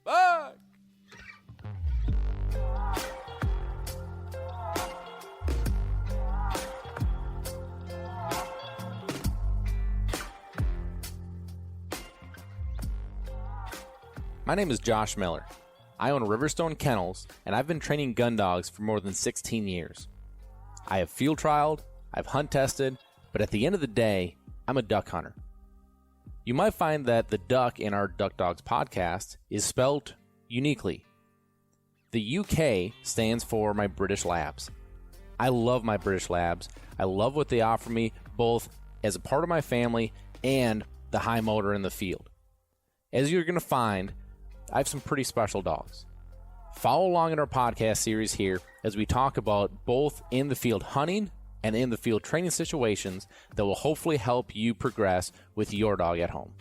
Bye! My name is Josh Miller. I own Riverstone Kennels, and I've been training gun dogs for more than 16 years. I have field trialed, I've hunt tested, but at the end of the day, I'm a duck hunter. You might find that the duck in our Duck Dogs podcast is spelled uniquely. The UK stands for my British Labs. I love my British Labs. I love what they offer me, both as a part of my family and the high motor in the field. As you're going to find, I have some pretty special dogs. Follow along in our podcast series here as we talk about both in the field hunting and in the field training situations that will hopefully help you progress with your dog at home.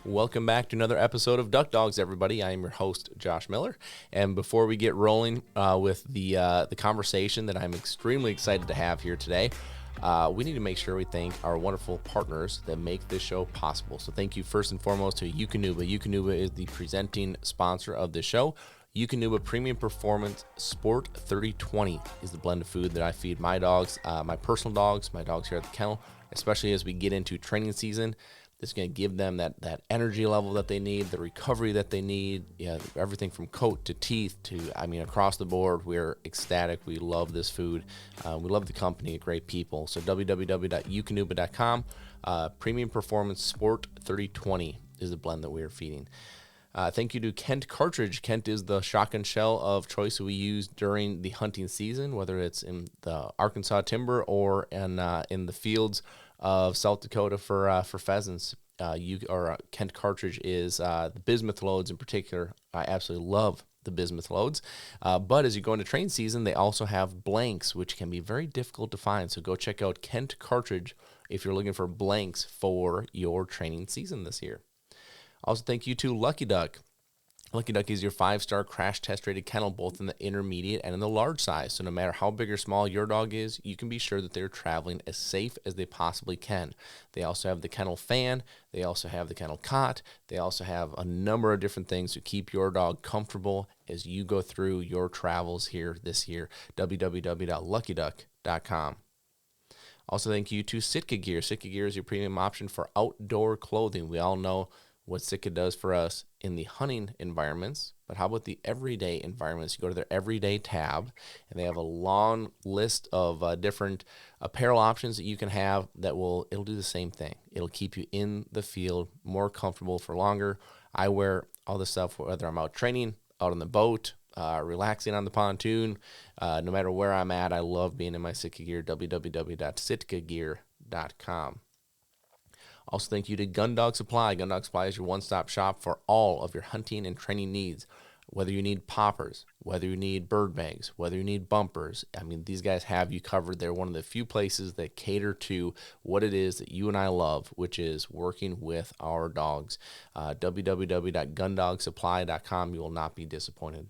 Welcome back to another episode of Duck Dogs, everybody. I am your host, Josh Miller. And before we get rolling with the conversation that I'm extremely excited to have here today, we need to make sure we thank our wonderful partners that make this show possible. So thank you first and foremost to Eukanuba. Eukanuba is the presenting sponsor of this show. Eukanuba Premium Performance Sport 3020 is the blend of food that I feed my dogs, my personal dogs, my dogs here at the kennel, especially as we get into training season. It's going to give them that energy level that they need, the recovery that they need, everything from coat to teeth to, across the board. We're ecstatic. We love this food. We love the company, great people. So www.eukanuba.com. Premium Performance Sport 3020 is the blend that we are feeding. Thank you to Kent Cartridge. Kent is the shotgun shell of choice that we use during the hunting season, whether it's in the Arkansas timber or in the fields of South Dakota for pheasants. Kent Cartridge is the bismuth loads in particular. I absolutely love the bismuth loads. But as you go into train season, they also have blanks, which can be very difficult to find. So go check out Kent Cartridge if you're looking for blanks for your training season this year. Also, thank you to Lucky Duck. Lucky Duck is your 5-star crash test rated kennel, both in the intermediate and in the large size. So no matter how big or small your dog is, you can be sure that they're traveling as safe as they possibly can. They also have the kennel fan. They also have the kennel cot. They also have a number of different things to keep your dog comfortable as you go through your travels here this year. www.luckyduck.com. Also, thank you to Sitka Gear. Sitka Gear is your premium option for outdoor clothing. We all know what Sitka does for us in the hunting environments, but how about the everyday environments? You go to their everyday tab, and they have a long list of different apparel options that you can have that it'll do the same thing. It'll keep you in the field more comfortable for longer. I wear all this stuff whether I'm out training, out on the boat, relaxing on the pontoon, no matter where I'm at. I love being in my Sitka Gear. www.sitkagear.com. Also, thank you to Gun Dog Supply. Gun Dog Supply is your one-stop shop for all of your hunting and training needs. Whether you need poppers, whether you need bird bags, whether you need bumpers, these guys have you covered. They're one of the few places that cater to what it is that you and I love, which is working with our dogs. www.gundogsupply.com. You will not be disappointed.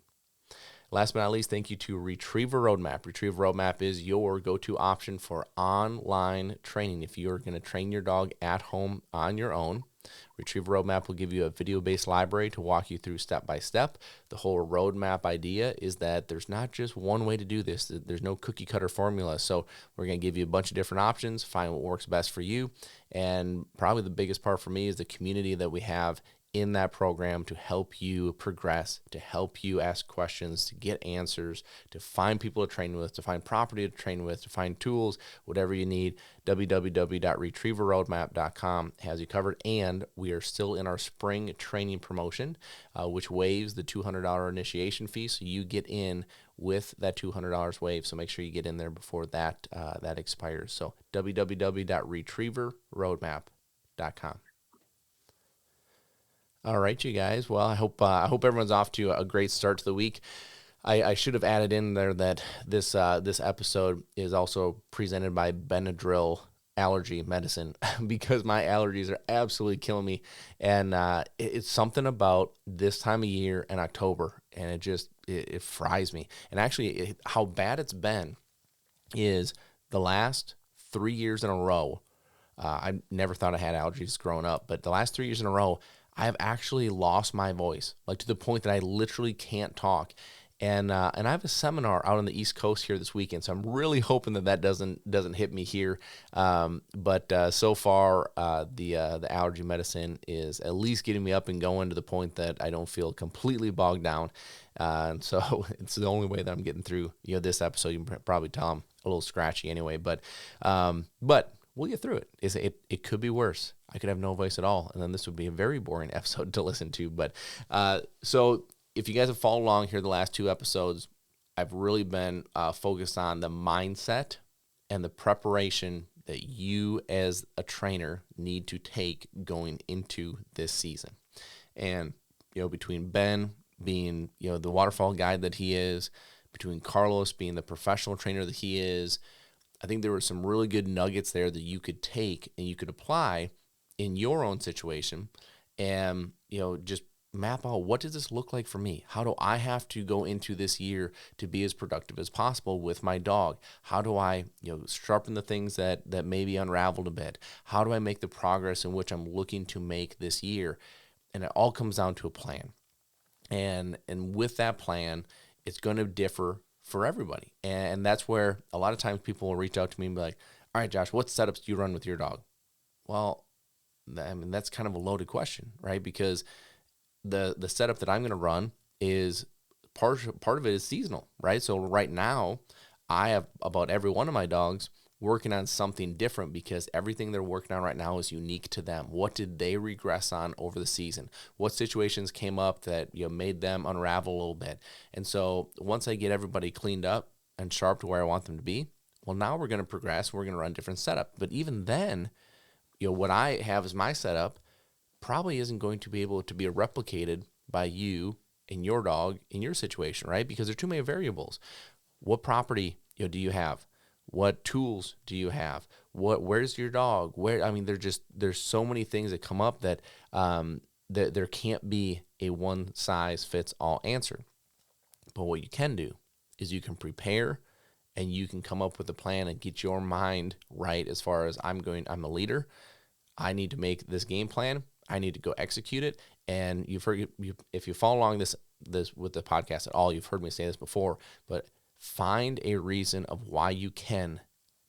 Last but not least, thank you to Retriever Roadmap. Retriever Roadmap is your go-to option for online training. If you're going to train your dog at home on your own, Retriever Roadmap will give you a video-based library to walk you through step-by-step. The whole roadmap idea is that there's not just one way to do this. There's no cookie-cutter formula. So we're going to give you a bunch of different options, find what works best for you. And probably the biggest part for me is the community that we have in that program to help you progress, to help you ask questions, to get answers, to find people to train with, to find property to train with, to find tools, whatever you need. www.retrieverroadmap.com has you covered. And we are still in our spring training promotion, which waives the $200 initiation fee. So you get in with that $200 waive. So make sure you get in there before that expires. So www.retrieverroadmap.com. All right, you guys. Well, I hope everyone's off to a great start to the week. I should have added in there that this episode is also presented by Benadryl allergy medicine because my allergies are absolutely killing me, and it's something about this time of year in October, and it fries me. And actually, how bad it's been is the last 3 years in a row. I never thought I had allergies growing up, but the last 3 years in a row, I have actually lost my voice, like to the point that I literally can't talk. And I have a seminar out on the East Coast here this weekend, so I'm really hoping that doesn't hit me here. But so far, the allergy medicine is at least getting me up and going to the point that I don't feel completely bogged down. And so it's the only way that I'm getting through this episode. You can probably tell I'm a little scratchy anyway, but we'll get through it. It could be worse. I could have no voice at all, and then this would be a very boring episode to listen to. But so if you guys have followed along here the last 2 episodes, I've really been focused on the mindset and the preparation that you as a trainer need to take going into this season. And between Ben being the waterfall guide that he is, between Carlos being the professional trainer that he is, I think there were some really good nuggets there that you could take and you could apply in your own situation, and just map out, what does this look like for me? How do I have to go into this year to be as productive as possible with my dog? How do I sharpen the things that maybe unraveled a bit? How do I make the progress in which I'm looking to make this year? And it all comes down to a plan. And with that plan, it's going to differ for everybody. And that's where a lot of times people will reach out to me and be like, all right, Josh, what setups do you run with your dog? Well, I mean, that's kind of a loaded question, right? Because the setup that I'm going to run is part of it is seasonal, right? So right now, I have about every one of my dogs working on something different because everything they're working on right now is unique to them. What did they regress on over the season? What situations came up that made them unravel a little bit? And so once I get everybody cleaned up and sharp to where I want them to be, well, now we're going to progress. We're going to run a different setup. But even then, what I have as my setup probably isn't going to be able to be replicated by you and your dog in your situation, right? Because there are too many variables. What property do you have? What tools do you have? Where's your dog? There's so many things that come up that there can't be a one size fits all answer. But what you can do is you can prepare and you can come up with a plan and get your mind right as far as I'm a leader. I need to make this game plan. I need to go execute it. And if you follow along this with the podcast at all, you've heard me say this before, but find a reason of why you can,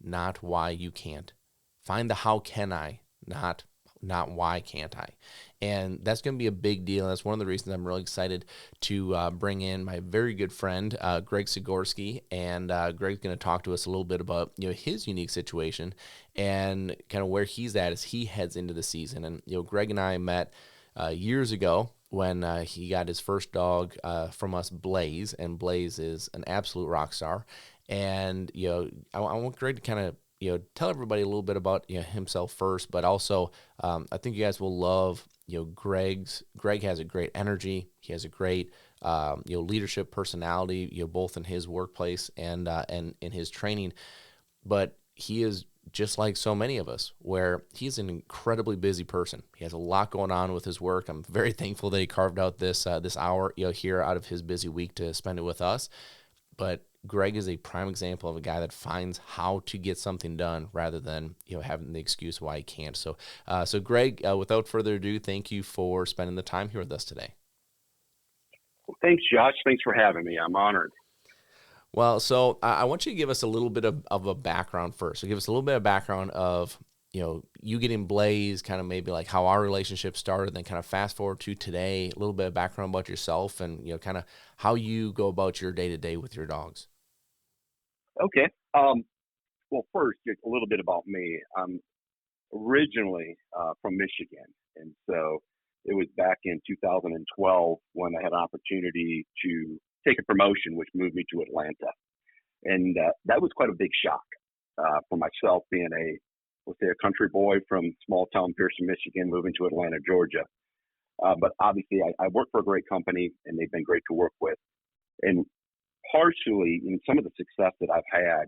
not why you can't. Find the how can I, not why can't I. And that's going to be a big deal. That's one of the reasons I'm really excited to bring in my very good friend, Greg Sigorski. And Greg's going to talk to us a little bit about his unique situation and kind of where he's at as he heads into the season. And Greg and I met years ago when he got his first dog from us, Blaze, and Blaze is an absolute rock star. And I want Greg to kind of tell everybody a little bit about himself first, but also I think you guys will love Greg has a great energy. He has a great leadership personality, both in his workplace and in his training. But he is just like so many of us, where he's an incredibly busy person. He has a lot going on with his work. I'm very thankful that he carved out this hour here out of his busy week to spend it with us. But Greg is a prime example of a guy that finds how to get something done rather than having the excuse why he can't. So Greg, without further ado, thank you for spending the time here with us today. Well, thanks, Josh. Thanks for having me. I'm honored. Well, so I want you to give us a little bit of a background first. So give us a little bit of background of you getting Blaze, kind of maybe like how our relationship started, then kind of fast forward to today, a little bit of background about yourself and kind of how you go about your day-to-day with your dogs. Okay. Well, first, just a little bit about me. I'm originally from Michigan, and so it was back in 2012 when I had an opportunity to take a promotion, which moved me to Atlanta. And that was quite a big shock for myself, being a country boy from small town Pearson, Michigan, moving to Atlanta, Georgia. But obviously, I work for a great company, and they've been great to work with. And partially, in some of the success that I've had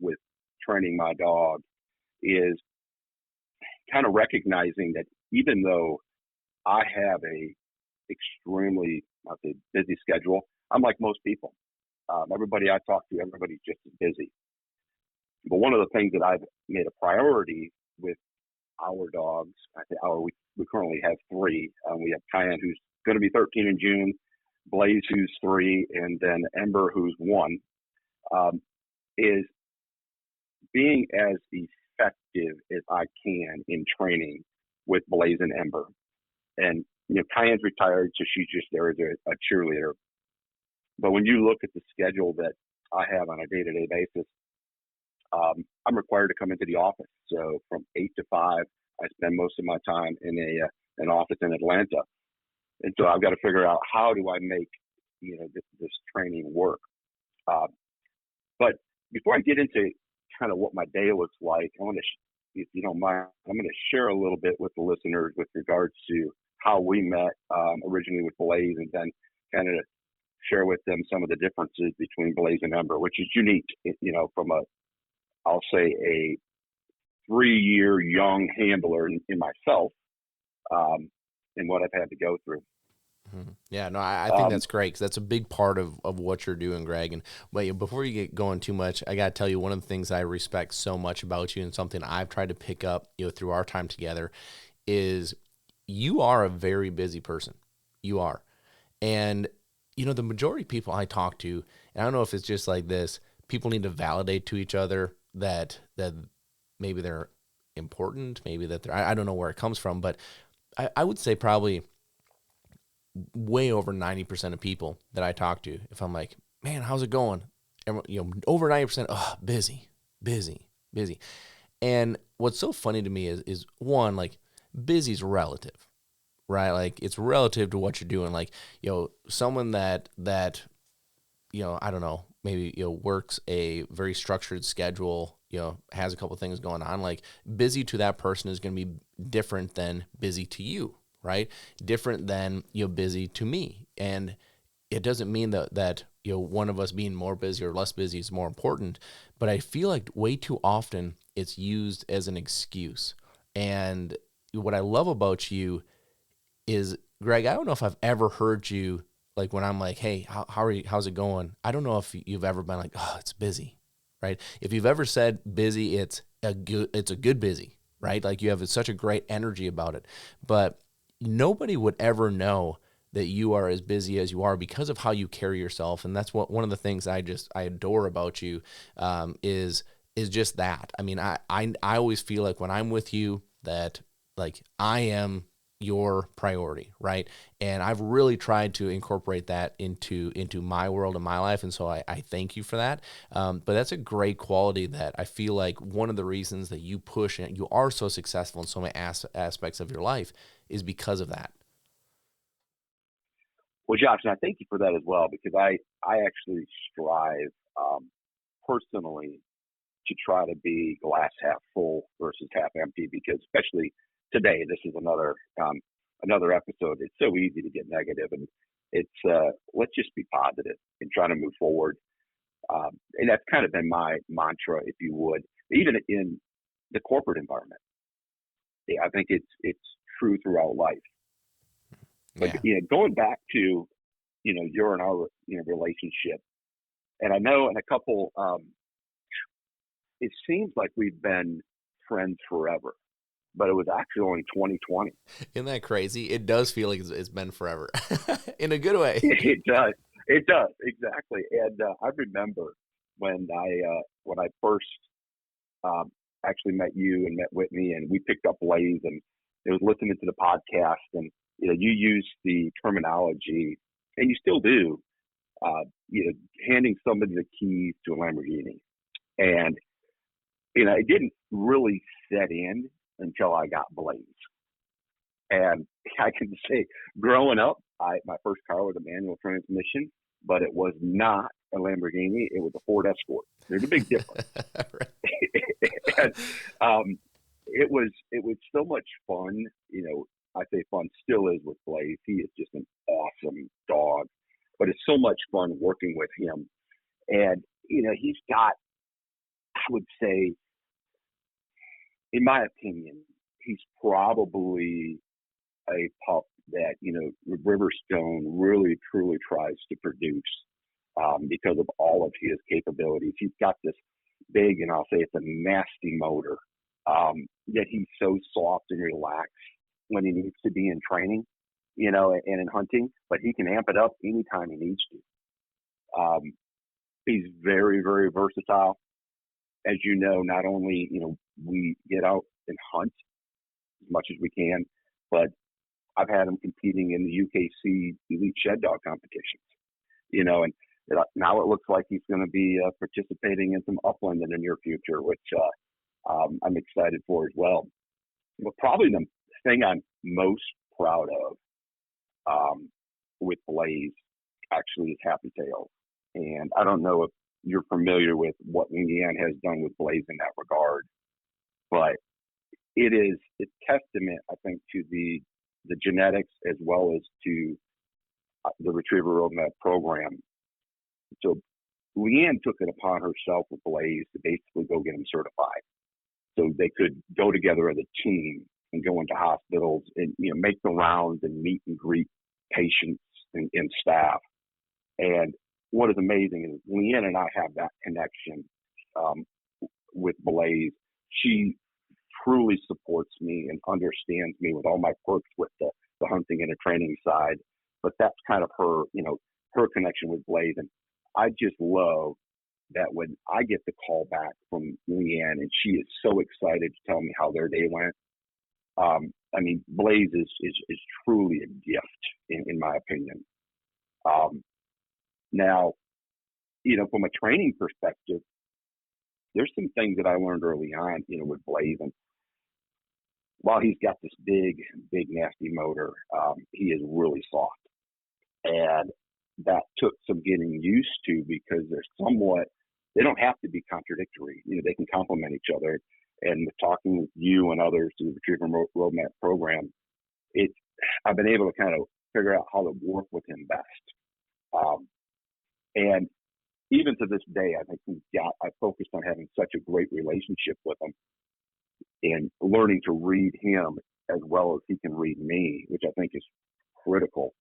with training my dog is kind of recognizing that even though I have a extremely busy schedule, I'm like most people. Everybody I talk to, everybody's just as busy. But one of the things that I've made a priority with our dogs, we currently have three. We have Cayenne, who's going to be 13 in June, Blaze, who's 3, and then Ember, who's 1, is being as effective as I can in training with Blaze and Ember. And, Cayenne's retired, so she's just there as a cheerleader. But when you look at the schedule that I have on a day-to-day basis, I'm required to come into the office. So from 8 to 5, I spend most of my time in an office in Atlanta. And so I've got to figure out, how do I make, this training work? But before I get into kind of what my day looks like, I want to, if you don't mind, I'm going to share a little bit with the listeners with regards to how we met originally with Blaze, and then kind of share with them some of the differences between Blaze and Ember, which is unique, from I'll say a 3-year young handler in myself, and what I've had to go through. Mm-hmm. Yeah, no, I think that's great, because that's a big part of what you're doing, Greg. And before you get going too much, I got to tell you, one of the things I respect so much about you, and something I've tried to pick up, through our time together, is you are a very busy person. You are. And, the majority of people I talk to, and I don't know if it's just like this, people need to validate to each other that maybe they're important, maybe that I don't know where it comes from, but I would say probably way over 90% of people that I talk to, if I'm like, man, how's it going? And, over 90%, busy. And what's so funny to me is one, like, busy's relative, right? Like, it's relative to what you're doing. Like, someone that I don't know, maybe, works a very structured schedule, has a couple things going on, like, busy to that person is going to be different than busy to you, right? Different than, busy to me. And it doesn't mean that one of us being more busy or less busy is more important, but I feel like way too often it's used as an excuse. And what I love about you is, Greg, I don't know if I've ever heard you, like, when I'm like, hey, how are you? How's it going? I don't know if you've ever been like, oh, it's busy, right? If you've ever said busy, it's a good busy, right? Like, you have such a great energy about it. But nobody would ever know that you are as busy as you are because of how you carry yourself. And that's one of the things I adore about you, is just that. I mean, I always feel like when I'm with you that, like, I am your priority, right? And I've really tried to incorporate that into my world and my life, and so I thank you for that. But that's a great quality that I feel like one of the reasons that you push and you are so successful in so many aspects of your life is because of that. Well, Josh, and I thank you for that as well, because I actually strive personally to try to be glass half full versus half empty, because especially today, this is another episode. It's so easy to get negative, and it's let's just be positive and try to move forward. And that's kind of been my mantra, if you would, even in the corporate environment. Yeah, I think it's true throughout life. But going back to your and our relationship, and I know in a couple, it seems like we've been friends forever, but it was actually only 2020. Isn't that crazy? It does feel like it's been forever in a good way. It does. It does, exactly. And I remember when I first actually met you and met Whitney, and we picked up Blaze, and it was listening to the podcast, and you used the terminology, and you still do, handing somebody the keys to a Lamborghini, and it didn't really set in until I got Blaze. And I can say, growing up, my first car was a manual transmission, but it was not a Lamborghini. It was a Ford Escort. There's a big difference. And it was so much fun. I say fun still is with Blaze. He is just an awesome dog, but it's so much fun working with him. And he's got, I would say, in my opinion, he's probably a pup that, Riverstone really, truly tries to produce because of all of his capabilities. He's got this big, and I'll say it's a nasty motor, that he's so soft and relaxed when he needs to be in training, and in hunting, but he can amp it up anytime he needs to. He's very, very versatile. As you know, not only, we get out and hunt as much as we can, but I've had him competing in the UKC Elite Shed Dog competitions, and now it looks like he's going to be participating in some upland in the near future, which I'm excited for as well. But probably the thing I'm most proud of with Blaze actually is Happy Tail. And I don't know if you're familiar with what Leanne has done with Blaze in that regard, but it's testament, I think, to the genetics as well as to the Retriever Roadmap program. So Leanne took it upon herself with Blaze to basically go get him certified, so they could go together as a team and go into hospitals and make the rounds and meet and greet patients and staff. And what is amazing is Leanne and I have that connection with Blaze. She truly supports me and understands me with all my quirks with the hunting and the training side. But that's kind of her, her connection with Blaze. And I just love that when I get the call back from Leanne and she is so excited to tell me how their day went. Blaze is truly a gift in my opinion. Now, from a training perspective, there's some things that I learned early on, with Blaze. And while he's got this big, nasty motor, he is really soft. And that took some getting used to because they don't have to be contradictory. They can complement each other. And talking with you and others through the Retriever Roadmap program, I've been able to kind of figure out how to work with him best. And even to this day, I think I focused on having such a great relationship with him and learning to read him as well as he can read me, which I think is critical.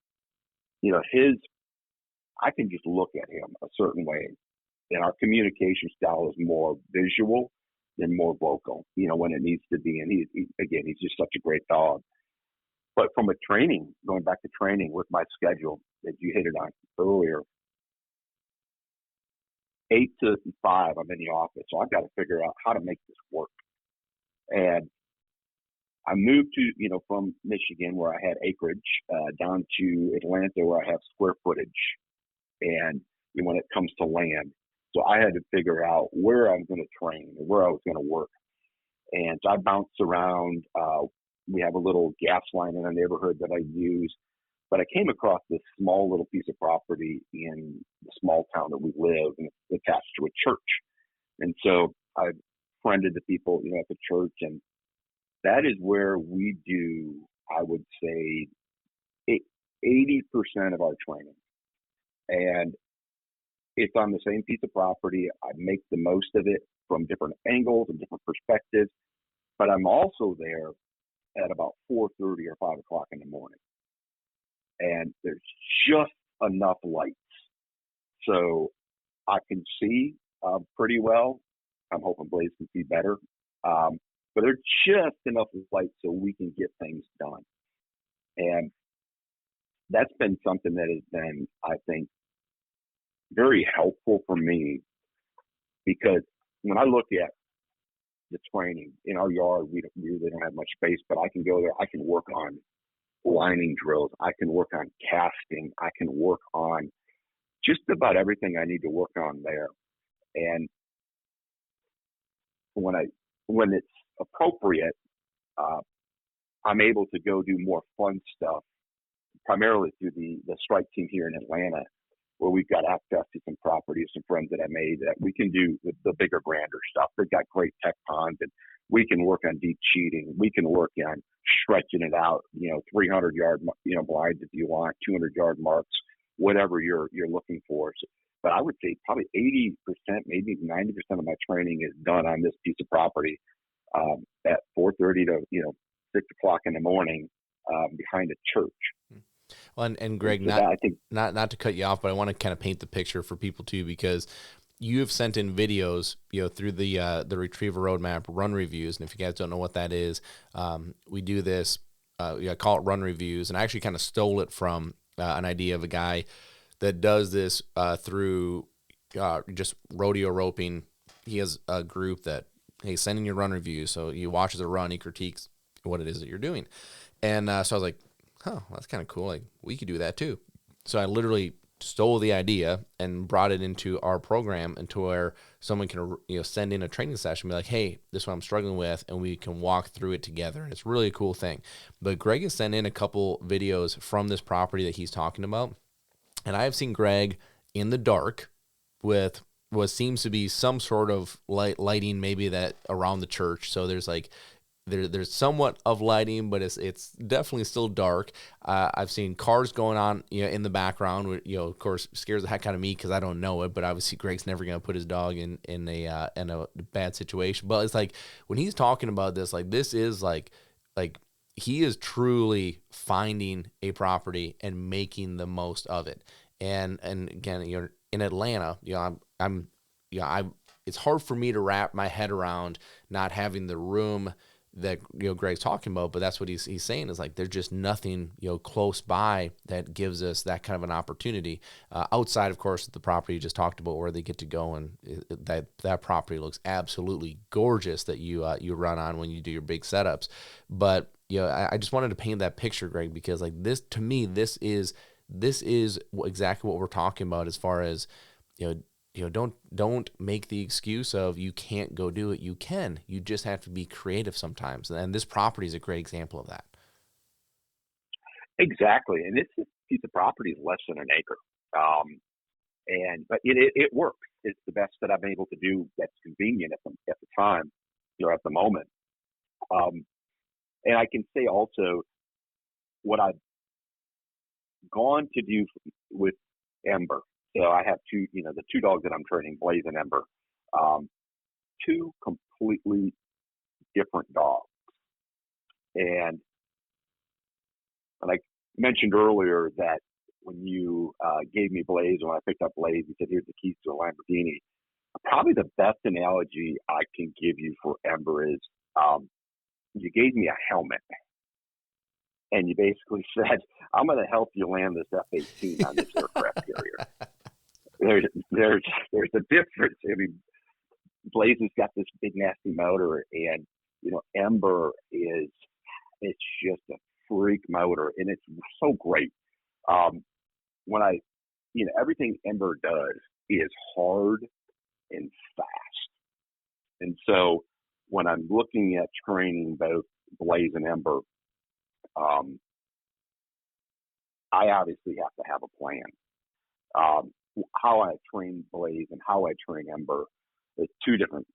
I can just look at him a certain way, and our communication style is more visual than more vocal, when it needs to be. And he's just such a great dog. But from going back to training with my schedule that you hit it on earlier, 8 to 5, I'm in the office. So I've got to figure out how to make this work. And I moved to, from Michigan where I had acreage, down to Atlanta where I have square footage. And when it comes to land, so I had to figure out where I was going to train and where I was going to work. And so I bounced around. We have a little gas line in our neighborhood that I use. But I came across this small little piece of property in the small town that we live, and it's attached to a church. And so I friended the people, at the church, and that is where we do, I would say, 80% of our training. And it's on the same piece of property. I make the most of it from different angles and different perspectives. But I'm also there at about 4:30 or 5 o'clock in the morning. And there's just enough lights. So I can see pretty well. I'm hoping Blaze can see better. But there's just enough light so we can get things done. And that's been something that has been, I think, very helpful for me, because when I look at the training in our yard, we really don't have much space, but I can go there. I can work on lining drills. I can work on casting. I can work on just about everything I need to work on there. And when it's appropriate, I'm able to go do more fun stuff, primarily through the strike team here in Atlanta, where we've got access to some properties, some friends that I made, that we can do the bigger, grander stuff. They've got great tech ponds, and we can work on deep cheating. We can work on stretching it out, 300-yard, blinds if you want, 200-yard marks, whatever you're looking for. So, but I would say probably 80%, maybe 90% of my training is done on this piece of property at 4:30 to 6 o'clock in the morning. behind a church. Well, and Greg, So that, I think, not to cut you off, but I want to kind of paint the picture for people too, because you have sent in videos, through the Retriever Roadmap run reviews, and if you guys don't know what that is, we do this. I call it run reviews, and I actually kind of stole it from an idea of a guy that does this through just rodeo roping. He has a group that, hey, send in your run reviews. So he watches a run, he critiques what it is that you're doing. And so I was like, huh, well, that's kind of cool. Like, we could do that too. So I literally stole the idea and brought it into our program, into where someone can send in a training session, be like, hey, this is what I'm struggling with, and we can walk through it together. And it's really a cool thing. But Greg has sent in a couple videos from this property that he's talking about. And I have seen Greg in the dark with what seems to be some sort of lighting, maybe that around the church. So there's like, there's somewhat of lighting, but it's definitely still dark. I've seen cars going on, in the background. Of course, scares the heck out of me because I don't know it. But obviously, Greg's never gonna put his dog in a bad situation. But it's like when he's talking about this, like this is like he is truly finding a property and making the most of it. And again, in Atlanta, it's hard for me to wrap my head around not having the room that Greg's talking about, but that's what he's saying is like there's just nothing close by that gives us that kind of an opportunity outside, of course, the property you just talked about where they get to go, and that property looks absolutely gorgeous that you run on when you do your big setups. But I just wanted to paint that picture, Greg, because like this, to me, this is exactly what we're talking about as far as don't make the excuse of you can't go do it. You can. You just have to be creative sometimes. And this property is a great example of that. Exactly. And this piece of property is less than an acre. But it works. It's the best that I'm able to do that's convenient at the time, at the moment. And I can say also what I've gone to do with Ember. So I have two, the two dogs that I'm training, Blaze and Ember, two completely different dogs. And I mentioned earlier that when you gave me Blaze, when I picked up Blaze, you said, here's the keys to a Lamborghini. Probably the best analogy I can give you for Ember is you gave me a helmet. And you basically said, I'm going to help you land this F-18 on this aircraft carrier. There's a difference. I mean, Blaze has got this big nasty motor, and Ember it's just a freak motor, and it's so great. When everything Ember does is hard and fast, and so when I'm looking at training both Blaze and Ember, I obviously have to have a plan. How I train Blaze and how I train Ember is two different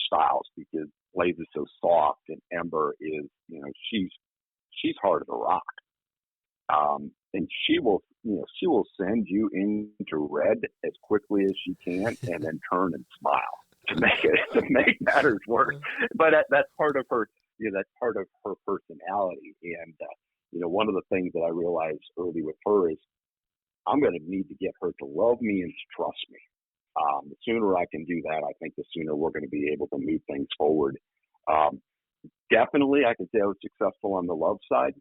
styles, because Blaze is so soft and Ember is, she's hard as a rock. And she will send you into red as quickly as she can, and then turn and smile to make matters worse. But that's part of her. That's part of her personality. And one of the things that I realized early with her is I'm going to need to get her to love me and to trust me. The sooner I can do that, I think the sooner we're going to be able to move things forward. Definitely, I can say I was successful on the love side.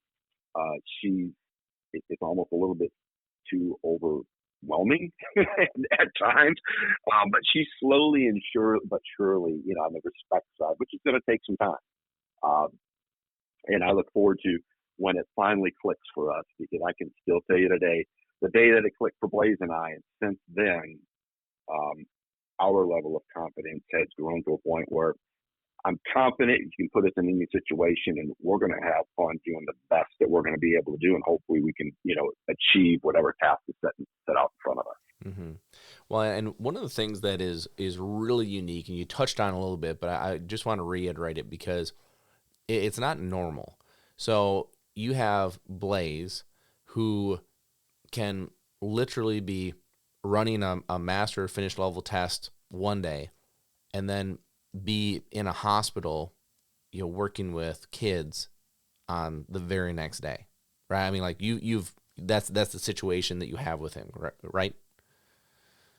It's almost a little bit too overwhelming at times, but she's slowly and surely, on the respect side, which is going to take some time. And I look forward to when it finally clicks for us, because I can still tell you today, the day that it clicked for Blaze and I, and since then, our level of confidence has grown to a point where I'm confident you can put us in any situation, and we're going to have fun doing the best that we're going to be able to do, and hopefully we can, achieve whatever task is set out in front of us. Mm-hmm. Well, and one of the things that is really unique, and you touched on a little bit, but I just want to reiterate it because it's not normal. So you have Blaze, who can literally be running a master finish level test one day and then be in a hospital, working with kids on the very next day, right? I mean, like you've that's the situation that you have with him, right?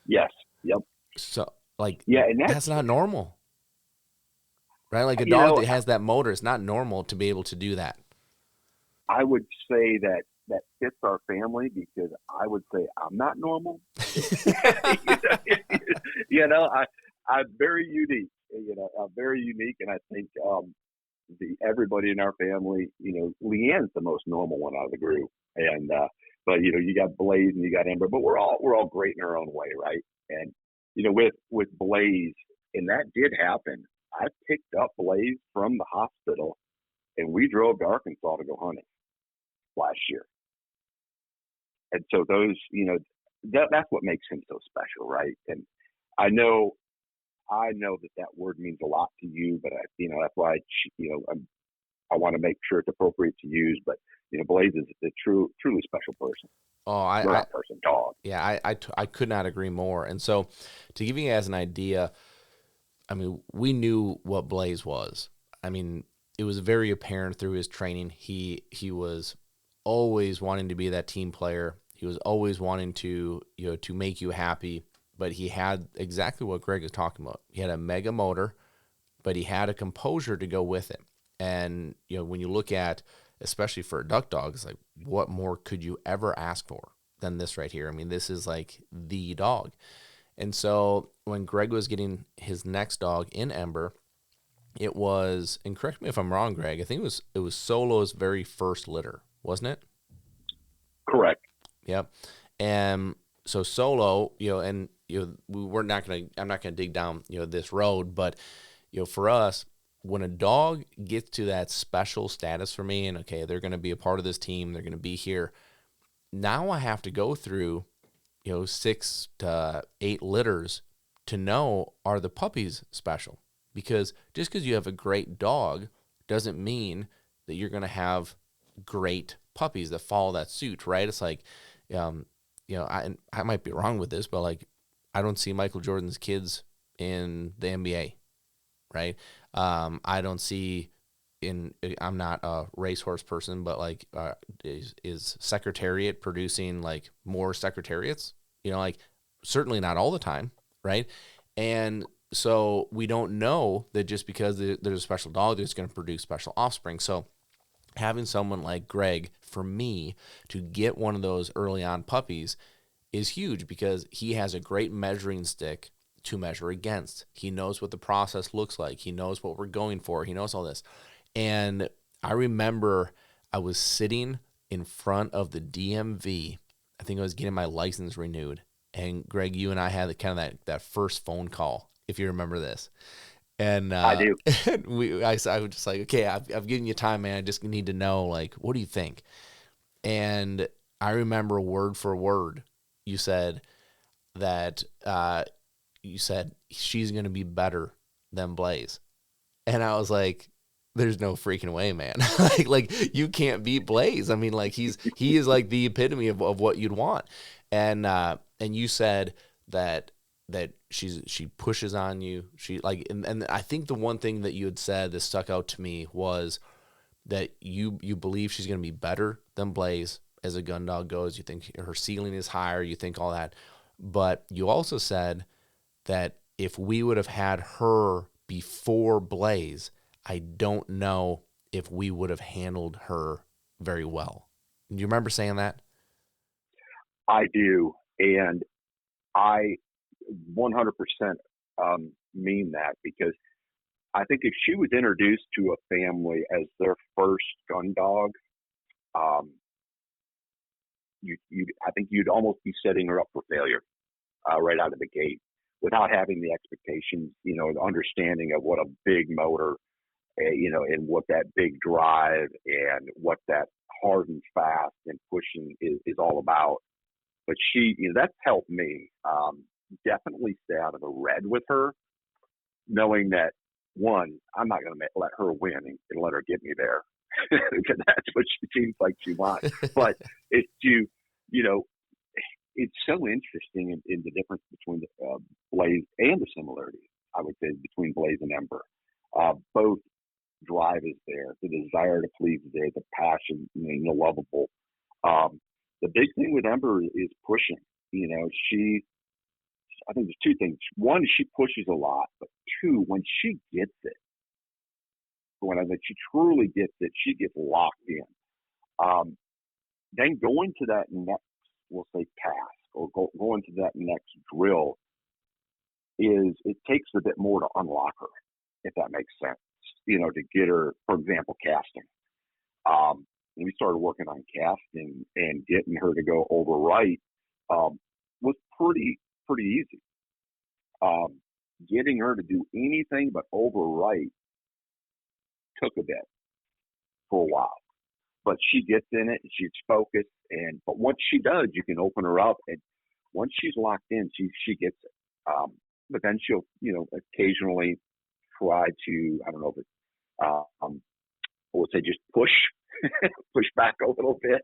Yes. Yep. So like Yeah. And that's not normal, right? Like a you dog know, that has that motor, it's not normal to be able to do that. I would say that fits our family because I would say I'm not normal. you know, I'm very unique. You know, I'm very unique, and I think everybody in our family, you know, Leanne's the most normal one out of the group, and but you know, you got Blaze and you got Ember, but we're all great in our own way, right? And you know, with Blaze, and that did happen. I picked up Blaze from the hospital, and we drove to Arkansas to go hunting last year. And so those, you know, that's what makes him so special, right? And I know, that word means a lot to you, but you know, that's why, you know, I want to make sure it's appropriate to use. But you know, Blaze is a truly special person. Oh, Well, not person, dog. yeah, I could not agree more. And so, to give you guys an idea, I mean, we knew what Blaze was. I mean, it was very apparent through his training. He was always wanting to be that team player. He was always wanting to, you know, to make you happy. But he had exactly what Greg is talking about. He had a mega motor, but he had a composure to go with it. And you know, when you look at, especially for a duck dog, it's like, what more could you ever ask for than this right here? I mean, this is like the dog. And so when Greg was getting his next dog in Ember, it was, and correct me if I'm wrong, Greg, I think it was Solo's very first litter, wasn't it? Correct. Yep. And so Solo, you know, and you know, I'm not gonna dig down, you know, this road, but you know, for us, when a dog gets to that special status for me, and okay, they're gonna be a part of this team, they're gonna be here. Now I have to go through, you know, 6 to 8 litters to know, are the puppies special? Because just because you have a great dog doesn't mean that you're going to have great puppies that follow that suit, right? It's like, you know, I might be wrong with this, but like, I don't see Michael Jordan's kids in the NBA, right? I don't see I'm not a racehorse person, but like, is Secretariat producing like more Secretariats? You know, like certainly not all the time, right? And so we don't know that just because there's a special dog, that's going to produce special offspring. So having someone like Greg, for me, to get one of those early on puppies is huge because he has a great measuring stick to measure against. He knows what the process looks like. He knows what we're going for. He knows all this. And I remember I was sitting in front of the DMV. I think I was getting my license renewed. And Greg, you and I had kind of that first phone call, if you remember this. And I do. I was just like, okay, I've given you time, man. I just need to know, like, what do you think? And I remember word for word, you said that she's going to be better than Blaze. And I was like, there's no freaking way, man. like you can't beat Blaze. I mean, like he is like the epitome of what you'd want. And you said that she pushes on you. She like, and I think the one thing that you had said that stuck out to me was that you believe she's going to be better than Blaze as a gun dog goes. You think her ceiling is higher. You think all that. But you also said that if we would have had her before Blaze, I don't know if we would have handled her very well. Do you remember saying that? I do. And I 100% mean that because I think if she was introduced to a family as their first gun dog, I think you'd almost be setting her up for failure right out of the gate without having the expectations, you know, the understanding of what a big motor, you know, and what that big drive and what that hard and fast and pushing is all about. But she, you know, that's helped me definitely stay out of the red with her, knowing that one, I'm not going to let her win and let her get me there because that's what she seems like she wants. But it's you know, it's so interesting in the difference between Blaze and the similarities, I would say, between Blaze and Ember. Both drive is there, the desire to please is there, the passion, the lovable. Um, the big thing with Ember is pushing. I think there's two things. One, she pushes a lot, but two, when she gets it, when I think she truly gets it, she gets locked in. Then going to that next, we'll say, task or going to that next drill it takes a bit more to unlock her, if that makes sense. To get her, for example, casting. We started working on casting and getting her to go over right was pretty easy. Getting her to do anything but over right took a bit for a while. But she gets in it, she's focused, but once she does, you can open her up, and once she's locked in, she gets it. But then she'll, occasionally try to, I don't know if it's, I would say just push back a little bit.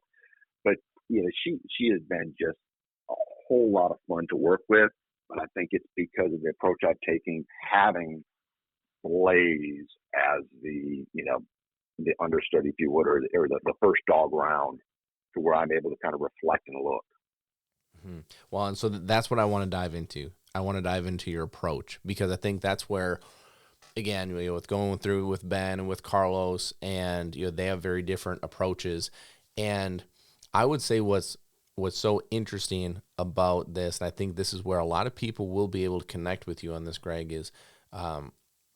But she has been just a whole lot of fun to work with. But I think it's because of the approach I've taken, having Blaze as the understudy, if you would, or the first dog round, to where I'm able to kind of reflect and look. Mm-hmm. Well, and so that's what I want to dive into. I want to dive into your approach, because I think that's where, again, with going through with Ben and with Carlos, and they have very different approaches. And I would say what's so interesting about this, and I think this is where a lot of people will be able to connect with you on this, Greg, is,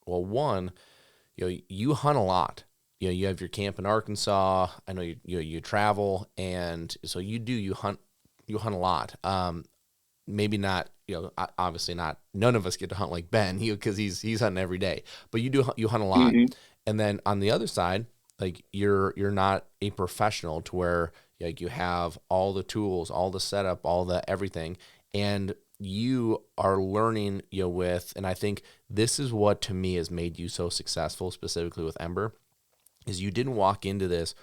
one, you hunt a lot. You have your camp in Arkansas. I know you travel, and so you hunt a lot. Maybe not, obviously not. None of us get to hunt like Ben, because he's hunting every day. But you hunt a lot. Mm-hmm. And then on the other side, like you're not a professional to where you have all the tools, all the setup, all the everything, and you are learning with. And I think this is what to me has made you so successful, specifically with Ember, is you didn't walk into this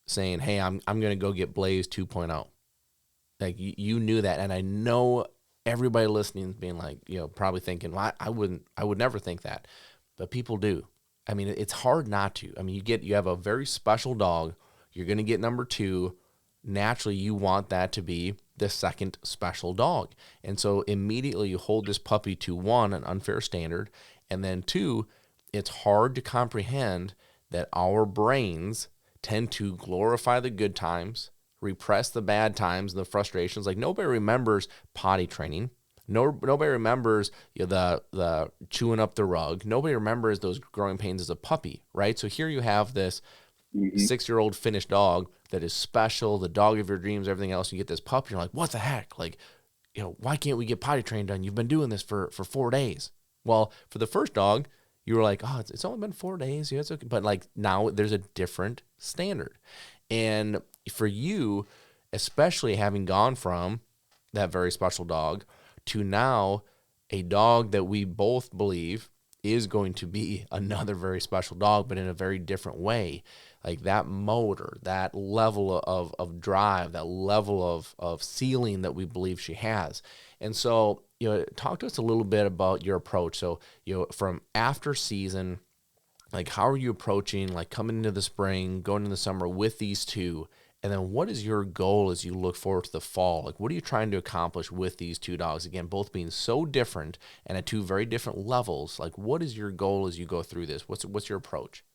saying, "Hey, I'm going to go get Blaze 2.0." Like you knew that, and I know everybody listening is being like, probably thinking, "Well, I would never think that," but people do. I mean, it's hard not to. I mean, you have a very special dog. You're going to get number 2. Naturally, you want that to be the second special dog, and so immediately you hold this puppy to, 1, an unfair standard, and then 2, it's hard to comprehend that our brains tend to glorify the good times, repress the bad times, the frustrations. Like nobody remembers potty training. Nobody remembers the chewing up the rug. Nobody remembers those growing pains as a puppy, right? So here you have this 6-year-old Finnish dog that is special, the dog of your dreams, everything else. You get this puppy, you're like, what the heck? Like, why can't we get potty trained done? You've been doing this for 4 days. Well, for the first dog, you were like, oh, it's only been 4 days. Yeah, it's okay. But like now there's a different standard. And for you, especially having gone from that very special dog to now a dog that we both believe is going to be another very special dog, but in a very different way. Like that motor, that level of drive, that level of ceiling that we believe she has. And so, talk to us a little bit about your approach. So, from after season, like how are you approaching, like coming into the spring, going into the summer with these two? And then what is your goal as you look forward to the fall? Like, what are you trying to accomplish with these two dogs? Again, both being so different and at 2 very different levels. Like, what is your goal as you go through this? What's your approach?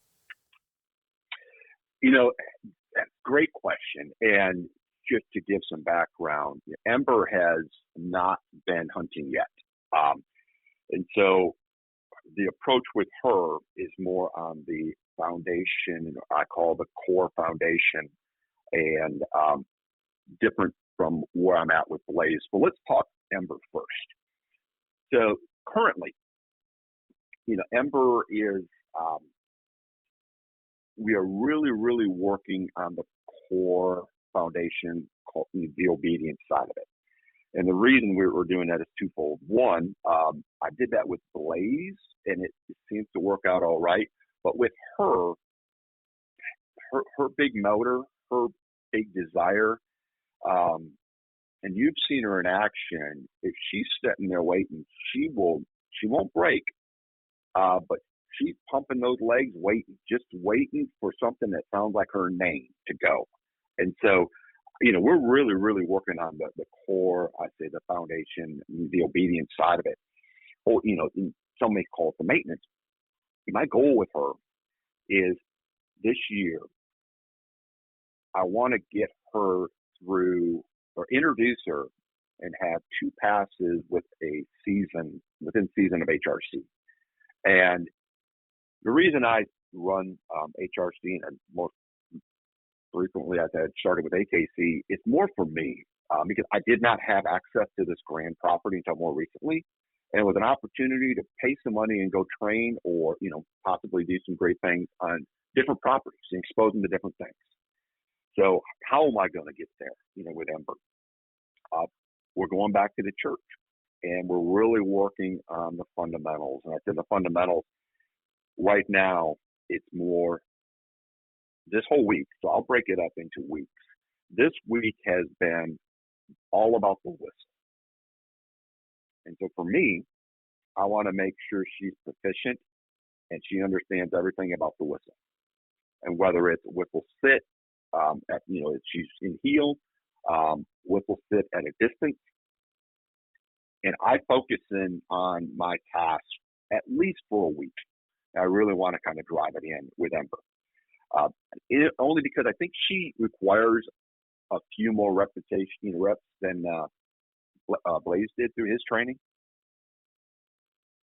Great question. And just to give some background, Ember has not been hunting yet. And so the approach with her is more on the foundation, I call the core foundation, and different from where I'm at with Blaze. But let's talk Ember first. So currently, Ember is, we are really, really working on the core foundation called the obedience side of it. And the reason we're doing that is twofold. One, I did that with Blaze, and it seems to work out all right. But with her big motor, her big desire, and you've seen her in action. If she's sitting there waiting, she won't break. But she's pumping those legs, just waiting for something that sounds like her name to go. And so, we're really, really working on the core, I say the foundation, the obedience side of it. Or, some may call it the maintenance. My goal with her is this year, I want to get her through or introduce her and have 2 passes within season of HRC. And the reason I run HRC and most frequently I've had started with AKC, it's more for me because I did not have access to this grand property until more recently. And it was an opportunity to pay some money and go train or, possibly do some great things on different properties and expose them to different things. So how am I going to get there, with Ember? We're going back to the church and we're really working on the fundamentals. And I said the fundamentals right now, it's more this whole week. So I'll break it up into weeks. This week has been all about the whistle. And so for me, I want to make sure she's proficient and she understands everything about the whistle. And whether it's whistle sit, if she's in heel, whistle sit at a distance. And I focus in on my task at least for a week. I really want to kind of drive it in with Ember. Only because I think she requires a few more reps than Blaze did through his training.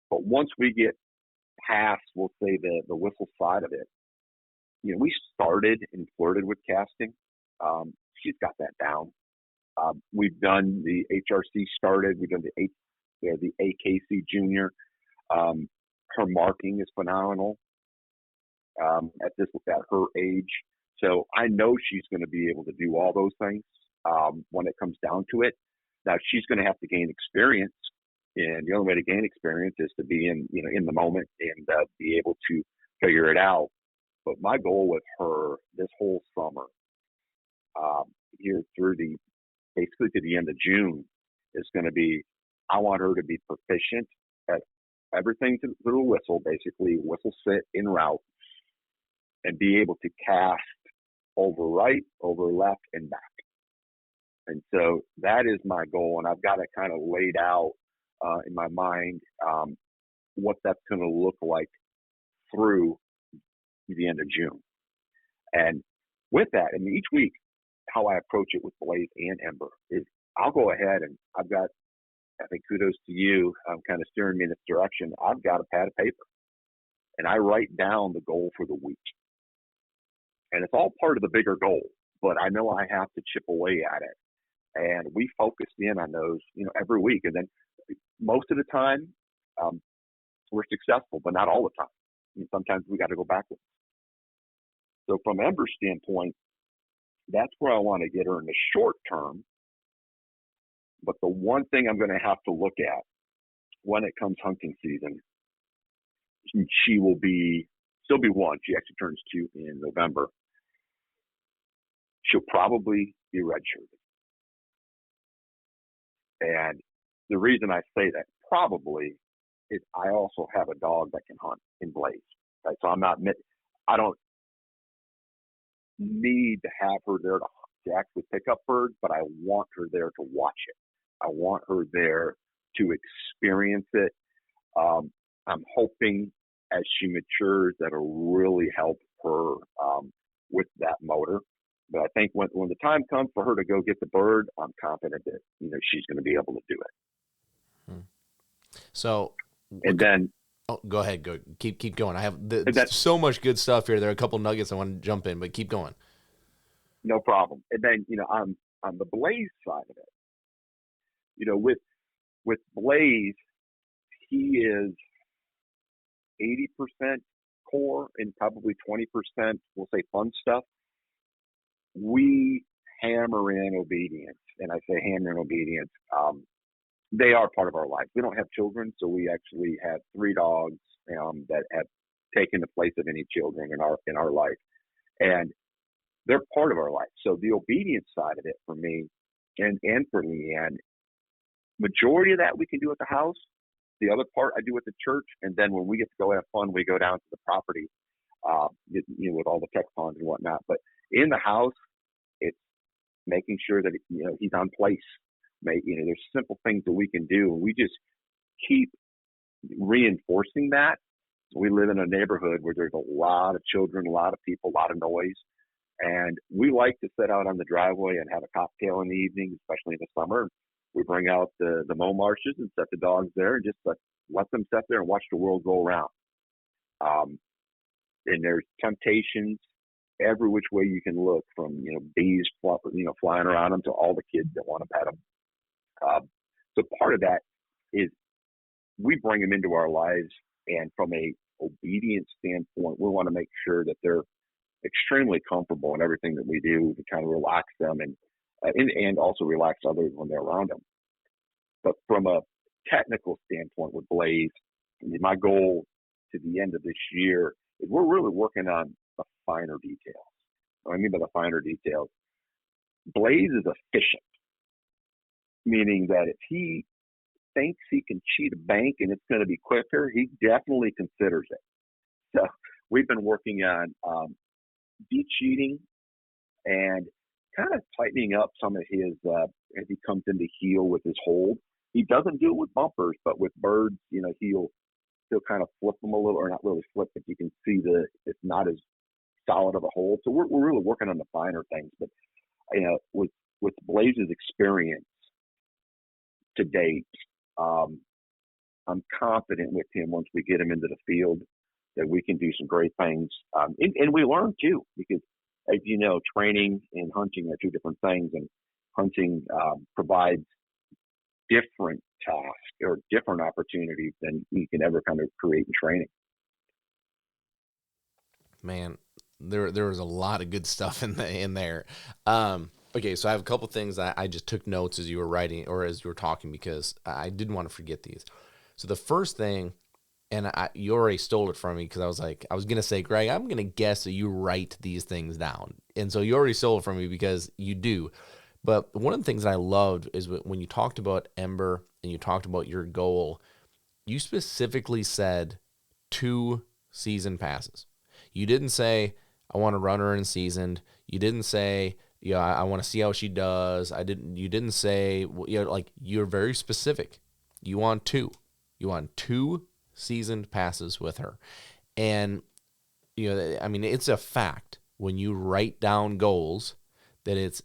But once we get past, we'll say the whistle side of it, we started and flirted with casting. She's got that down. We've done the HRC started. We've done the AKC junior. Her marking is phenomenal at her age. So I know she's going to be able to do all those things when it comes down to it. Now she's going to have to gain experience, and the only way to gain experience is to be in the moment and be able to figure it out. But my goal with her this whole summer, here through basically to the end of June, is going to be, I want her to be proficient at everything through a whistle, basically whistle sit in route, and be able to cast over right, over left, and back. And so that is my goal, and I've got it kind of laid out in my mind what that's going to look like through the end of June. And with that, each week, how I approach it with Blaze and Ember is I'll go ahead and I think kudos to you, kind of steering me in this direction. I've got a pad of paper and I write down the goal for the week. And it's all part of the bigger goal, but I know I have to chip away at it. And we focused in on those, every week. And then most of the time, we're successful, but not all the time. Sometimes we got to go backwards. So from Ember's standpoint, that's where I want to get her in the short term. But the one thing I'm going to have to look at when it comes hunting season, she will still be 1. She actually turns 2 in November. She'll probably be redshirted. And the reason I say that probably is I also have a dog that can hunt in Blaze. Right? So I don't need to have her there to actually pick up birds, but I want her there to watch it. I want her there to experience it. I'm hoping as she matures that'll really help her with that motor. But I think when the time comes for her to go get the bird, I'm confident that she's going to be able to do it. So, and then go ahead. Go keep going. I have so much good stuff here. There are a couple nuggets I want to jump in, but keep going. No problem. And then on the Blaze side of it, with Blaze, he is 80% core and probably 20%, we'll say, fun stuff. We hammer in obedience, and I say hammer in obedience. They are part of our life. We don't have children, so we actually have 3 dogs that have taken the place of any children in our life, and they're part of our life. So the obedience side of it for me and for Leanne, majority of that we can do at the house. the other part I do at the church, and then when we get to go have fun, we go down to the property, with all the tech ponds and whatnot. But in the house, it's making sure that he's on place. There's simple things that we can do, and we just keep reinforcing that. We live in a neighborhood where there's a lot of children, a lot of people, a lot of noise, and we like to sit out on the driveway and have a cocktail in the evening, especially in the summer. We bring out the mow marshes and set the dogs there, and just let them sit there and watch the world go around. And there's temptations every which way you can look, from bees flying around them to all the kids that want to pet them. So part of that is we bring them into our lives, and from a obedience standpoint, we want to make sure that they're extremely comfortable in everything that we do to kind of relax them and also relax others when they're around them. But from a technical standpoint with Blaze, my goal to the end of this year is we're really working on the finer details. What I mean by the finer details, Blaze is efficient, meaning that if he thinks he can cheat a bank and it's going to be quicker, he definitely considers it. So we've been working on de-cheating and kind of tightening up some of his, as he comes into heel with his hold. He doesn't do it with bumpers, but with birds, he'll kind of flip them a little, or not really flip, but you can see it's not as solid of a hold. So we're really working on the finer things. But with Blaze's experience to date, I'm confident with him once we get him into the field that we can do some great things. And we learn too, because as you know, training and hunting are two different things, and hunting provides different tasks or different opportunities than you can ever kind of create in training. Man, there was a lot of good stuff in there. Okay, so I have a couple things I just took notes as you were writing or as you were talking, because I didn't want to forget these. So the first thing, and you already stole it from me, because I was going to say, Greg, I'm going to guess that you write these things down. And so you already stole it from me, because you do. But one of the things that I loved is when you talked about Ember and you talked about your goal, you specifically said 2 season passes. You didn't say, I want to run her in seasoned. You didn't say, I want to see how she does. You didn't say, you're very specific. You want 2. You want 2 seasoned passes with her. And, it's a fact when you write down goals that it's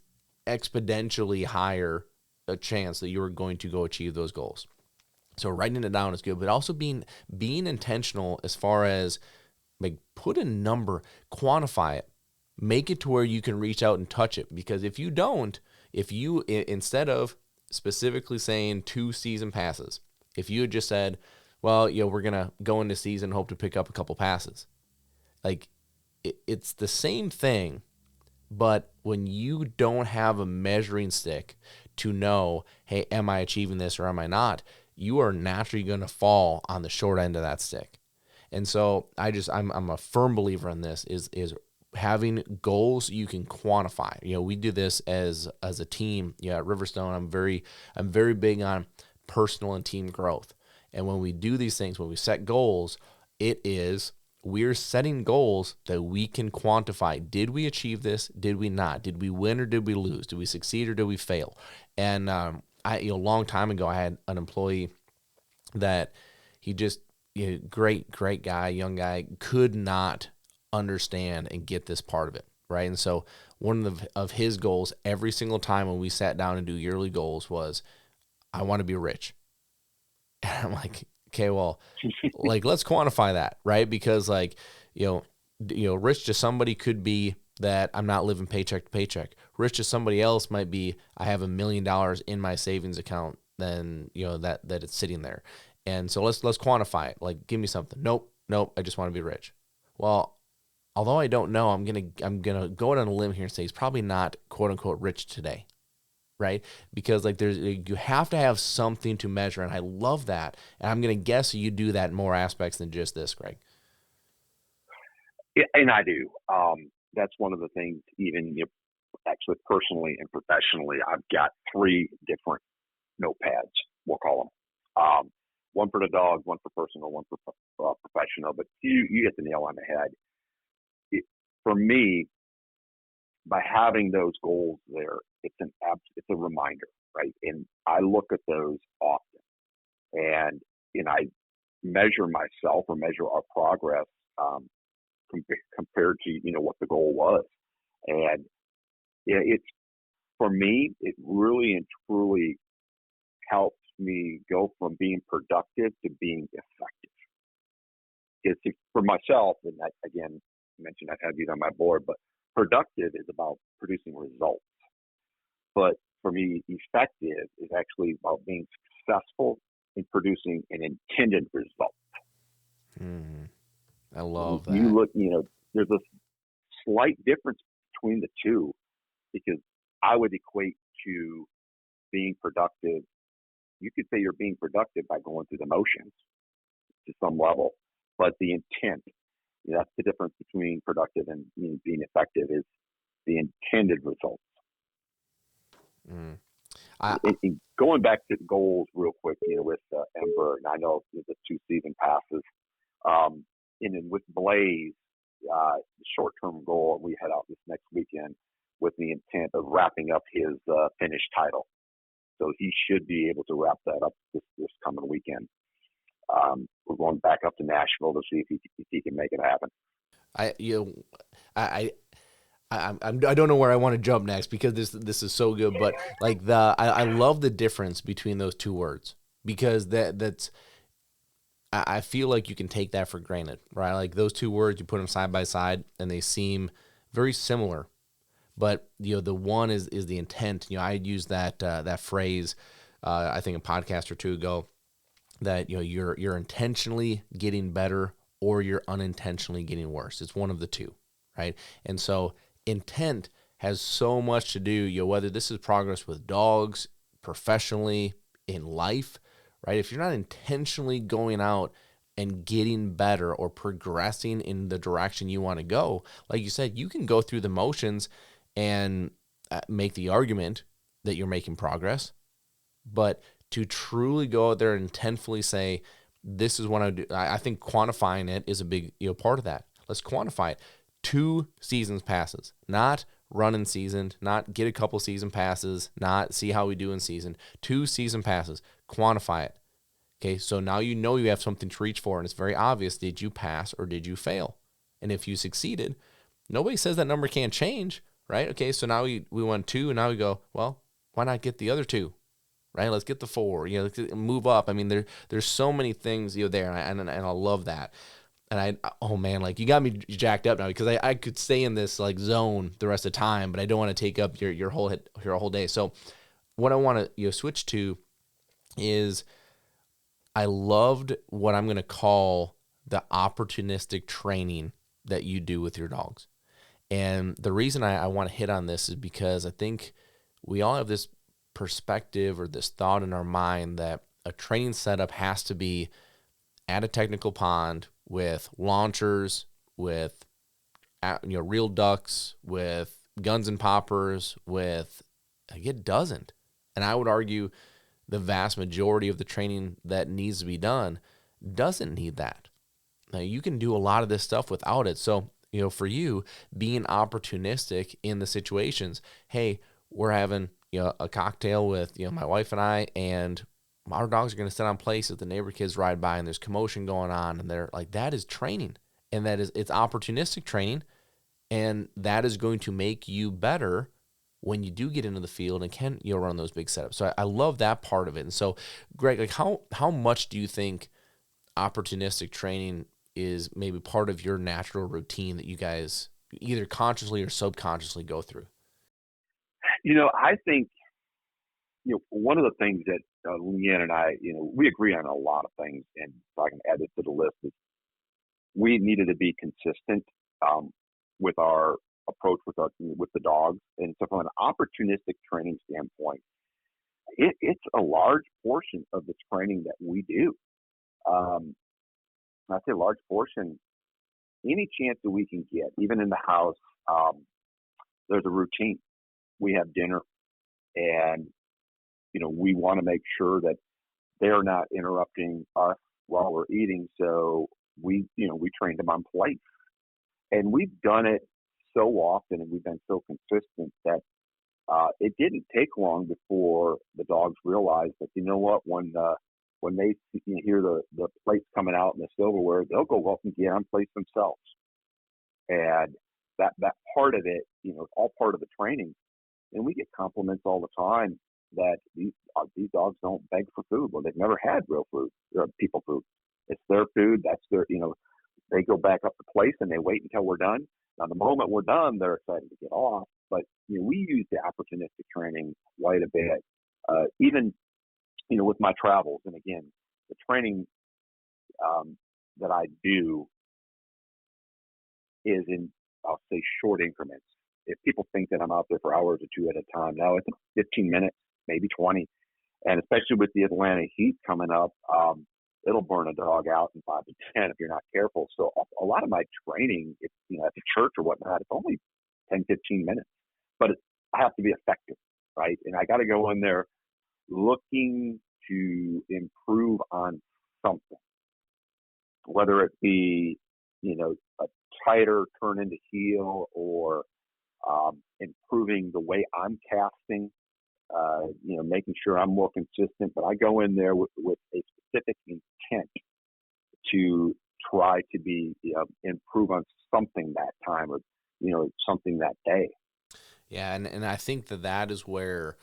exponentially higher a chance that you're going to go achieve those goals. So writing it down is good, but also being intentional as far as put a number, quantify it, make it to where you can reach out and touch it. Because if you instead of specifically saying 2 season passes, if you had just said, well, we're going to go into season and hope to pick up a couple passes, it's the same thing. But when you don't have a measuring stick to know, hey, am I achieving this or am I not, you are naturally going to fall on the short end of that stick. And so I'm a firm believer in this is having goals you can quantify. We do this as a team. At Riverstone, I'm very big on personal and team growth. And when we do these things, when we set goals, we're setting goals that we can quantify. Did we achieve this? Did we not? Did we win or did we lose? Did we succeed or did we fail? And a long time ago, I had an employee that he just, great guy, young guy, could not understand and get this part of it, right? And so one of his goals every single time when we sat down and do yearly goals was, I want to be rich. And I'm like, okay, well, let's quantify that, right? Because rich to somebody could be that I'm not living paycheck to paycheck. Rich to somebody else might be I have $1 million in my savings account, then that it's sitting there. And so let's quantify it. Give me something. Nope. I just want to be rich. Well, although I don't know, I'm gonna go out on a limb here and say he's probably not quote unquote rich today. Right? Because you have to have something to measure. And I love that. And I'm going to guess you do that in more aspects than just this, Greg. Yeah, and I do. That's one of the things, even actually personally and professionally, I've got 3 different notepads, we'll call them. one for the dog, one for personal, one for professional. But you hit the nail on the head. For me, by having those goals there, it's a reminder, right? And I look at those often, and I measure myself or measure our progress compared to what the goal was, and it's for me, it really and truly helps me go from being productive to being effective. Because for myself, and I, again, mentioned I've had these on my board, but productive is about producing results. But for me, effective is actually about being successful in producing an intended result. I love that. You look, there's a slight difference between the two, because I would equate to being productive. You could say you're being productive by going through the motions to some level, but the intent, that's the difference between productive and being effective, is the intended results. Going back to goals real quick, with Ember, and I know the 2 season passes, and then with Blaze, the short-term goal, we head out this next weekend with the intent of wrapping up his Finnish title. So he should be able to wrap that up this coming weekend. We're going back up to Nashville to see if he can make it happen. I don't know where I want to jump next, because this is so good, but like I love the difference between those two words, because that's I feel like you can take that for granted, right? Like those two words, you put them side by side and they seem very similar, but the one is the intent. I used that phrase I think a podcast or two ago, that you're intentionally getting better or you're unintentionally getting worse. It's one of the two, right? And so intent has so much to do, whether this is progress with dogs, professionally, in life, right? If you're not intentionally going out and getting better or progressing in the direction you want to go, like you said, you can go through the motions and make the argument that you're making progress, but to truly go out there and intentfully say, this is what I do. I think quantifying it is a big part of that. Let's quantify it. 2 seasons passes, not run in season, not get a couple season passes, not see how we do in season. 2 season passes, quantify it. Okay, so now you have something to reach for, and it's very obvious. Did you pass or did you fail? And if you succeeded, nobody says that number can't change, right? Okay, so now we won 2, and now we go, well, why not get the other 2? Right? Let's get the 4. Let's move up. I mean, there's so many things there, and I love that. And like you got me jacked up now, because I could stay in this like zone the rest of the time, but I don't want to take up your whole day. So what I want to switch to is, I loved what I'm going to call the opportunistic training that you do with your dogs. And the reason I want to hit on this is because I think we all have this perspective or this thought in our mind that a training setup has to be at a technical pond with launchers, with real ducks, with guns and poppers, it doesn't. And I would argue the vast majority of the training that needs to be done doesn't need that. Now, you can do a lot of this stuff without it. So, for you, being opportunistic in the situations, hey, we're having a cocktail with my wife and I, and our dogs are going to sit on place as the neighbor kids ride by, and there's commotion going on, and they're like, that is training, and it's opportunistic training, and that is going to make you better when you do get into the field and can run those big setups. So I love that part of it. And so, Greg, like how much do you think opportunistic training is maybe part of your natural routine that you guys either consciously or subconsciously go through? I think, one of the things that Leanne and I, we agree on a lot of things, and if I can add it to the list, is we needed to be consistent with our approach with the dogs. And so from an opportunistic training standpoint, it's a large portion of the training that we do. I say large portion, any chance that we can get, even in the house, there's a routine. We have dinner, and we want to make sure that they're not interrupting us while we're eating. So we trained them on place, and we've done it so often, and we've been so consistent that it didn't take long before the dogs realized that, you know what, when they hear the plates coming out and the silverware, they'll go up and get on plates themselves. And that part of it, it's all part of the training. And we get compliments all the time that these dogs don't beg for food. Well, they've never had real food, people food. It's their food. That's their, they go back up the place and they wait until we're done. Now, the moment we're done, they're excited to get off. But we use the opportunistic training quite a bit, even with my travels. And again, the training that I do is in, I'll say, short increments. If people think that I'm out there for hours or two at a time, now it's 15 minutes, maybe 20. And especially with the Atlanta heat coming up, it'll burn a dog out in 5 to 10 if you're not careful. So a lot of my training, if, at the church or whatnot, it's only 10, 15 minutes. But I have to be effective, right? And I got to go in there looking to improve on something, whether it be, a tighter turn into heel or improving the way I'm casting, making sure I'm more consistent. But I go in there with a specific intent to try to be improve on something that time or something that day. Yeah, and I think that is where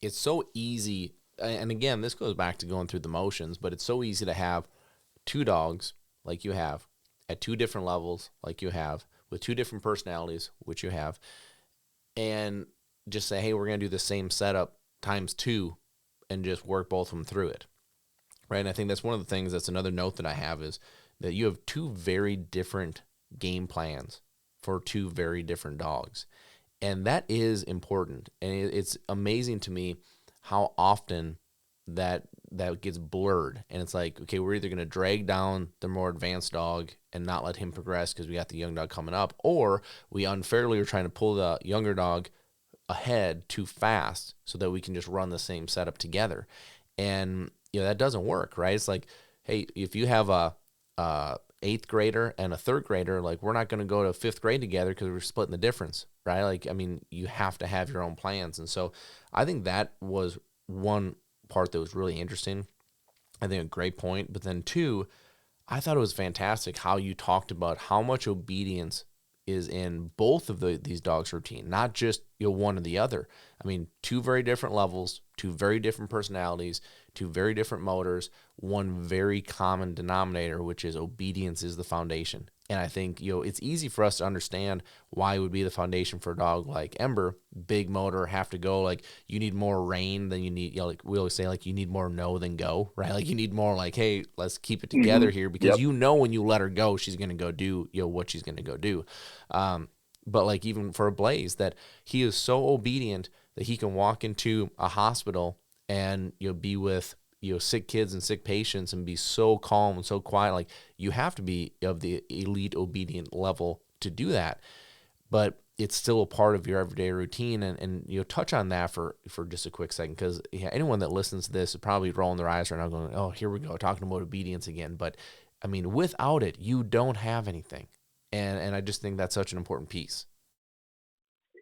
it's so easy. And again, this goes back to going through the motions, but it's so easy to have two dogs like you have at two different levels like you have with two different personalities, which you have, and just say, hey, we're going to do the same setup times two and just work both of them through it. Right. And I think that's one of the things, that's another note that I have, is that you have two very different game plans for two very different dogs. And that is important. And it's amazing to me how often that gets blurred. And it's like, okay, we're either going to drag down the more advanced dog and not let him progress because we got the young dog coming up, or we unfairly are trying to pull the younger dog ahead too fast so that we can just run the same setup together. And that doesn't work, right? It's like, hey, if you have a 8th grader and a 3rd grader, like, we're not going to go to 5th grade together because we're splitting the difference, right? Like, I mean, you have to have your own plans. And so I think that was one part that was really interesting. I think a great point. But then two, I thought it was fantastic how you talked about how much obedience is in both of these dogs' routine, not just one or the other. I mean, two very different levels, two very different personalities, two very different motors, one very common denominator, which is obedience is the foundation. And I think, it's easy for us to understand why it would be the foundation for a dog like Ember. Big motor, have to go. Like, you need more rein than you need, like we always say, like, you need more no than go, right? Like, you need more like, hey, let's keep it together here, because when you let her go, she's going to go do, what she's going to go do. But like, even for a Blaze, that he is so obedient that he can walk into a hospital and be with sick kids and sick patients and be so calm and so quiet. Like, you have to be of the elite obedient level to do that, but it's still a part of your everyday routine. And touch on that for just a quick second, because anyone that listens to this is probably rolling their eyes right now going, oh, here we go, talking about obedience again. But I mean, without it, you don't have anything. And I just think that's such an important piece.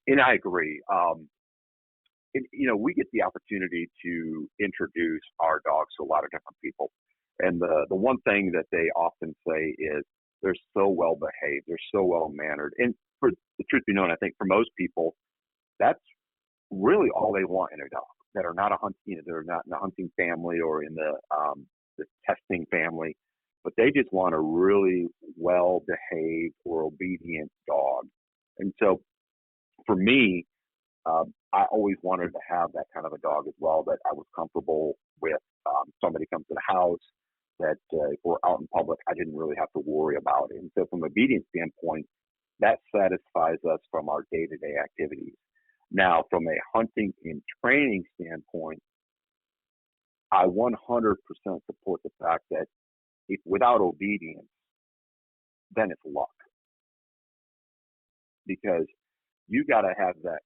And I agree. We get the opportunity to introduce our dogs to a lot of different people. And the one thing that they often say is they're so well behaved, they're so well mannered. And for the truth be known, I think for most people, that's really all they want in a dog, that are not they're not in a hunting family or in the testing family, but they just want a really well behaved or obedient dog. And so for me, I always wanted to have that kind of a dog as well, that I was comfortable with. Somebody comes to the house, that if we're out in public, I didn't really have to worry about it. And so from an obedience standpoint, that satisfies us from our day-to-day activities. Now, from a hunting and training standpoint, I 100% support the fact that without obedience, then it's luck. Because you got to have that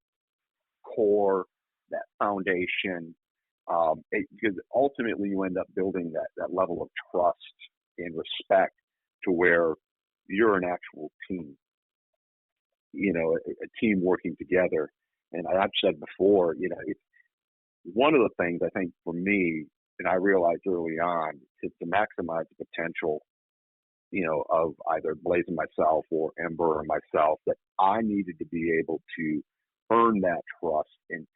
core, that foundation, Because ultimately you end up building that level of trust and respect to where you're an actual team, a team working together. And I've said before, it's one of the things I think for me, and I realized early on, to maximize the potential, of either Blaze and myself or Ember or myself, that I needed to be able to earn that trust and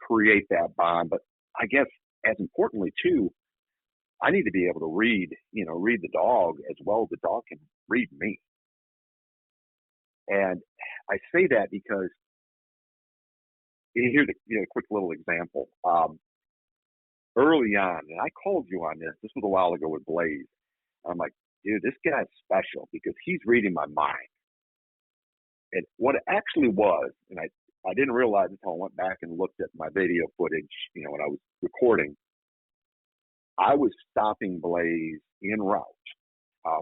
create that bond. But I guess as importantly too, I need to be able to read the dog as well as the dog can read me. And I say that because here's a quick little example. Early on, and I called you on this. This was a while ago with Blaze. I'm like, dude, this guy's special because he's reading my mind. And what it actually was, and I didn't realize until I went back and looked at my video footage, when I was recording, I was stopping Blaze en route.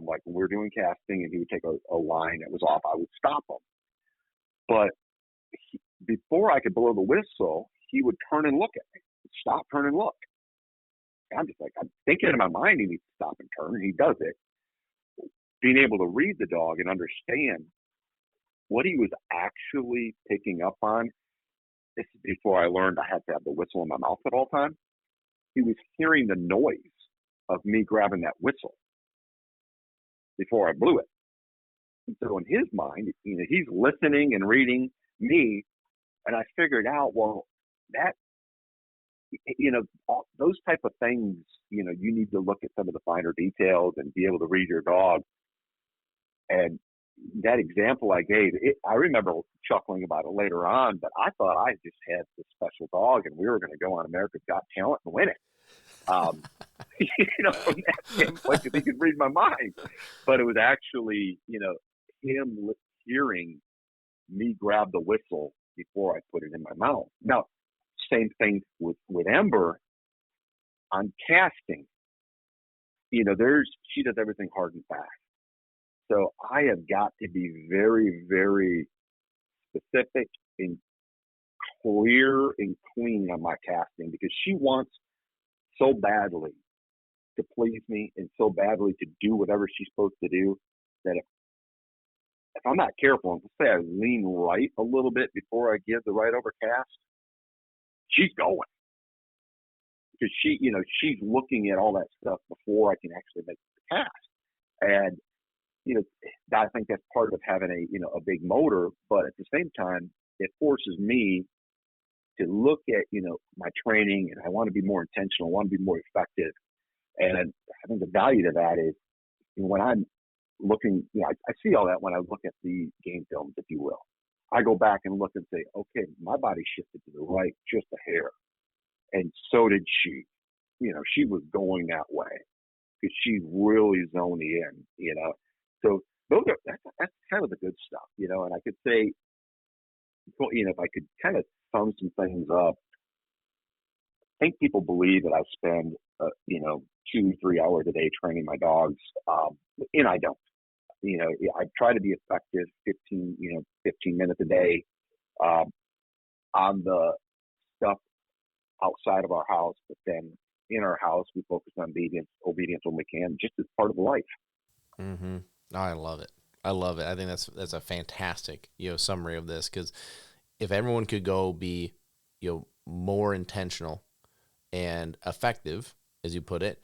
Like when we were doing casting and he would take a line that was off, I would stop him. But before I could blow the whistle, he would turn and look at me. Stop, turn, and look. And I'm just like, I'm thinking in my mind he needs to stop and turn, and he does it. Being able to read the dog and understand what he was actually picking up on. This is before I learned I had to have the whistle in my mouth at all times. He was hearing the noise of me grabbing that whistle before I blew it. And so in his mind, he's listening and reading me, and I figured out, well, that, those type of things, you need to look at some of the finer details and be able to read your dog. And that example I gave, I remember chuckling about it later on, but I thought I just had this special dog and we were going to go on America's Got Talent and win it. From that standpoint, because he could read my mind. But it was actually, him hearing me grab the whistle before I put it in my mouth. Now, same thing with Ember on casting. She does everything hard and fast. So I have got to be very, very specific and clear and clean on my casting because she wants so badly to please me and so badly to do whatever she's supposed to do that if I'm not careful, and let's say I lean right a little bit before I give the right over cast, she's going. Because she's looking at all that stuff before I can actually make the cast. And I think that's part of having a big motor, but at the same time, it forces me to look at, my training, and I want to be more intentional, I want to be more effective. And I think the value to that is when I'm looking, I see all that when I look at the game films, if you will. I go back and look and say, okay, my body shifted to the right just a hair. And so did she. She was going that way because she's really zoning in, So that's kind of the good stuff, and I could say, if I could kind of sum some things up, I think people believe that I spend, 2-3 hours a day training my dogs, and I don't. I try to be effective 15 minutes a day on the stuff outside of our house, but then in our house, we focus on obedience when we can, just as part of life. Mm-hmm. Oh, I love it. I love it. I think that's a fantastic, summary of this, because if everyone could go be, more intentional and effective, as you put it,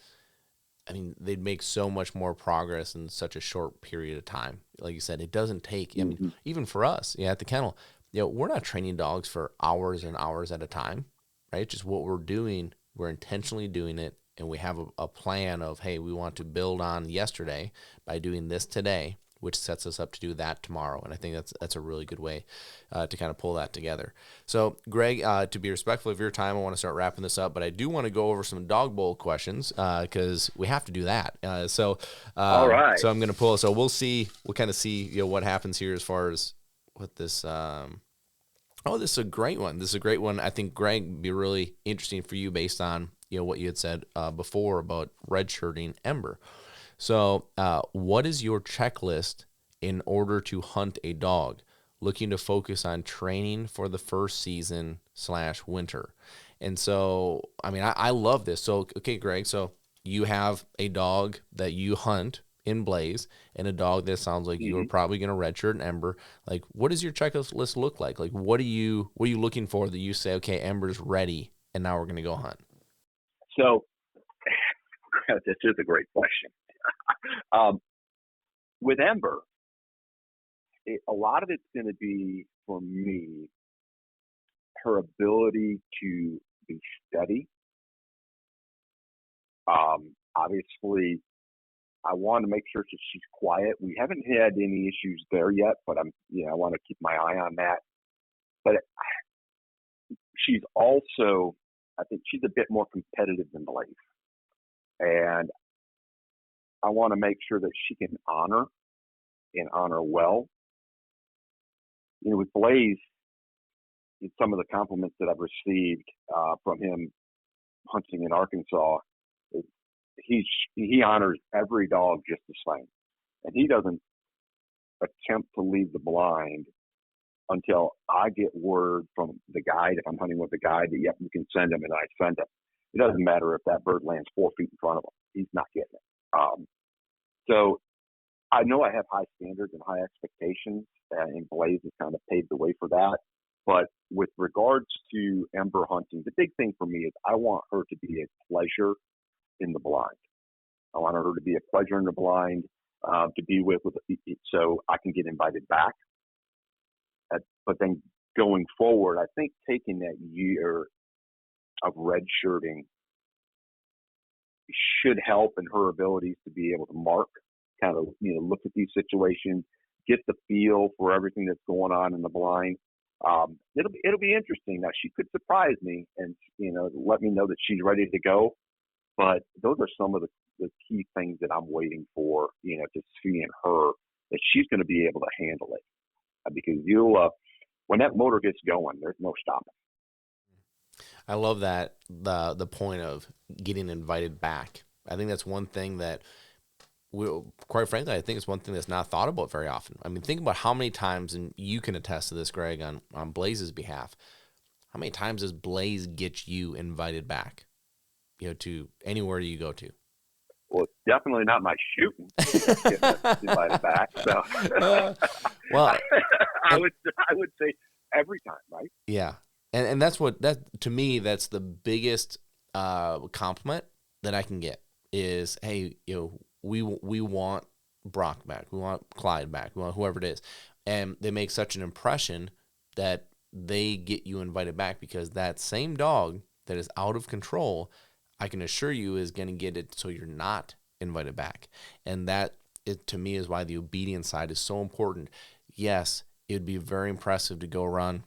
I mean, they'd make so much more progress in such a short period of time. Like you said, it doesn't take, I mean, even for us, at the kennel, we're not training dogs for hours and hours at a time, right? Just what we're doing, we're intentionally doing it, and we have a plan of, hey, we want to build on yesterday by doing this today, which sets us up to do that tomorrow. And I think that's a really good way to kind of pull that together. So, Greg, to be respectful of your time, I want to start wrapping this up, but I do want to go over some dog bowl questions because we have to do that. All right. So I'm going to pull. So we'll kind of see what happens here as far as what this. This is a great one. This is a great one. I think, Greg, would be really interesting for you based on what you had said before about redshirting Ember. So what is your checklist in order to hunt a dog? Looking to focus on training for the first season /winter. And so, I mean, I love this. So, okay, Greg, so you have a dog that you hunt in Blaze and a dog that sounds like you're Hmm. probably going to redshirt an Ember. Like, what does your checklist look like? Like, what are you looking for that you say, okay, Ember's ready and now we're going to go hunt? So this is a great question. Um, with Ember, a lot of it's going to be for me her ability to be steady. Obviously, I want to make sure that she's quiet. We haven't had any issues there yet, but I want to keep my eye on that. But she's also, I think she's a bit more competitive than Blaze, and I want to make sure that she can honor and honor well. With Blaze, some of the compliments that I've received from him hunting in Arkansas, is he honors every dog just the same, and he doesn't attempt to leave the blind until I get word from the guide. If I'm hunting with the guide, that yep, you can send him, and I send him. It doesn't matter if that bird lands 4 feet in front of him; he's not getting it. So I know I have high standards and high expectations, and Blaze has kind of paved the way for that. But with regards to Ember hunting, the big thing for me is I want her to be a pleasure in the blind. I want her to be a pleasure in the blind, to be with, so I can get invited back. But then going forward, I think taking that year of redshirting should help in her abilities to be able to mark, kind of, look at these situations, get the feel for everything that's going on in the blind. It'll be interesting. Now she could surprise me and let me know that she's ready to go. But those are some of the key things that I'm waiting for, to see in her, that she's going to be able to handle it. Because when that motor gets going, there's no stopping. I love that the point of getting invited back. I think that's one thing that quite frankly, I think it's one thing that's not thought about very often. I mean, think about how many times, and you can attest to this, Greg, on Blaze's behalf. How many times does Blaze get you invited back? To anywhere you go to. Well, it's definitely not my shooting that's getting us invited back. So, well, I would say every time, right? Yeah, and that to me, that's the biggest compliment that I can get is, hey, we want Brock back, we want Clyde back, we want whoever it is, and they make such an impression that they get you invited back, because that same dog that is out of control, I can assure you, is going to get it so you're not invited back. And that, to me, is why the obedience side is so important. Yes, it would be very impressive to go run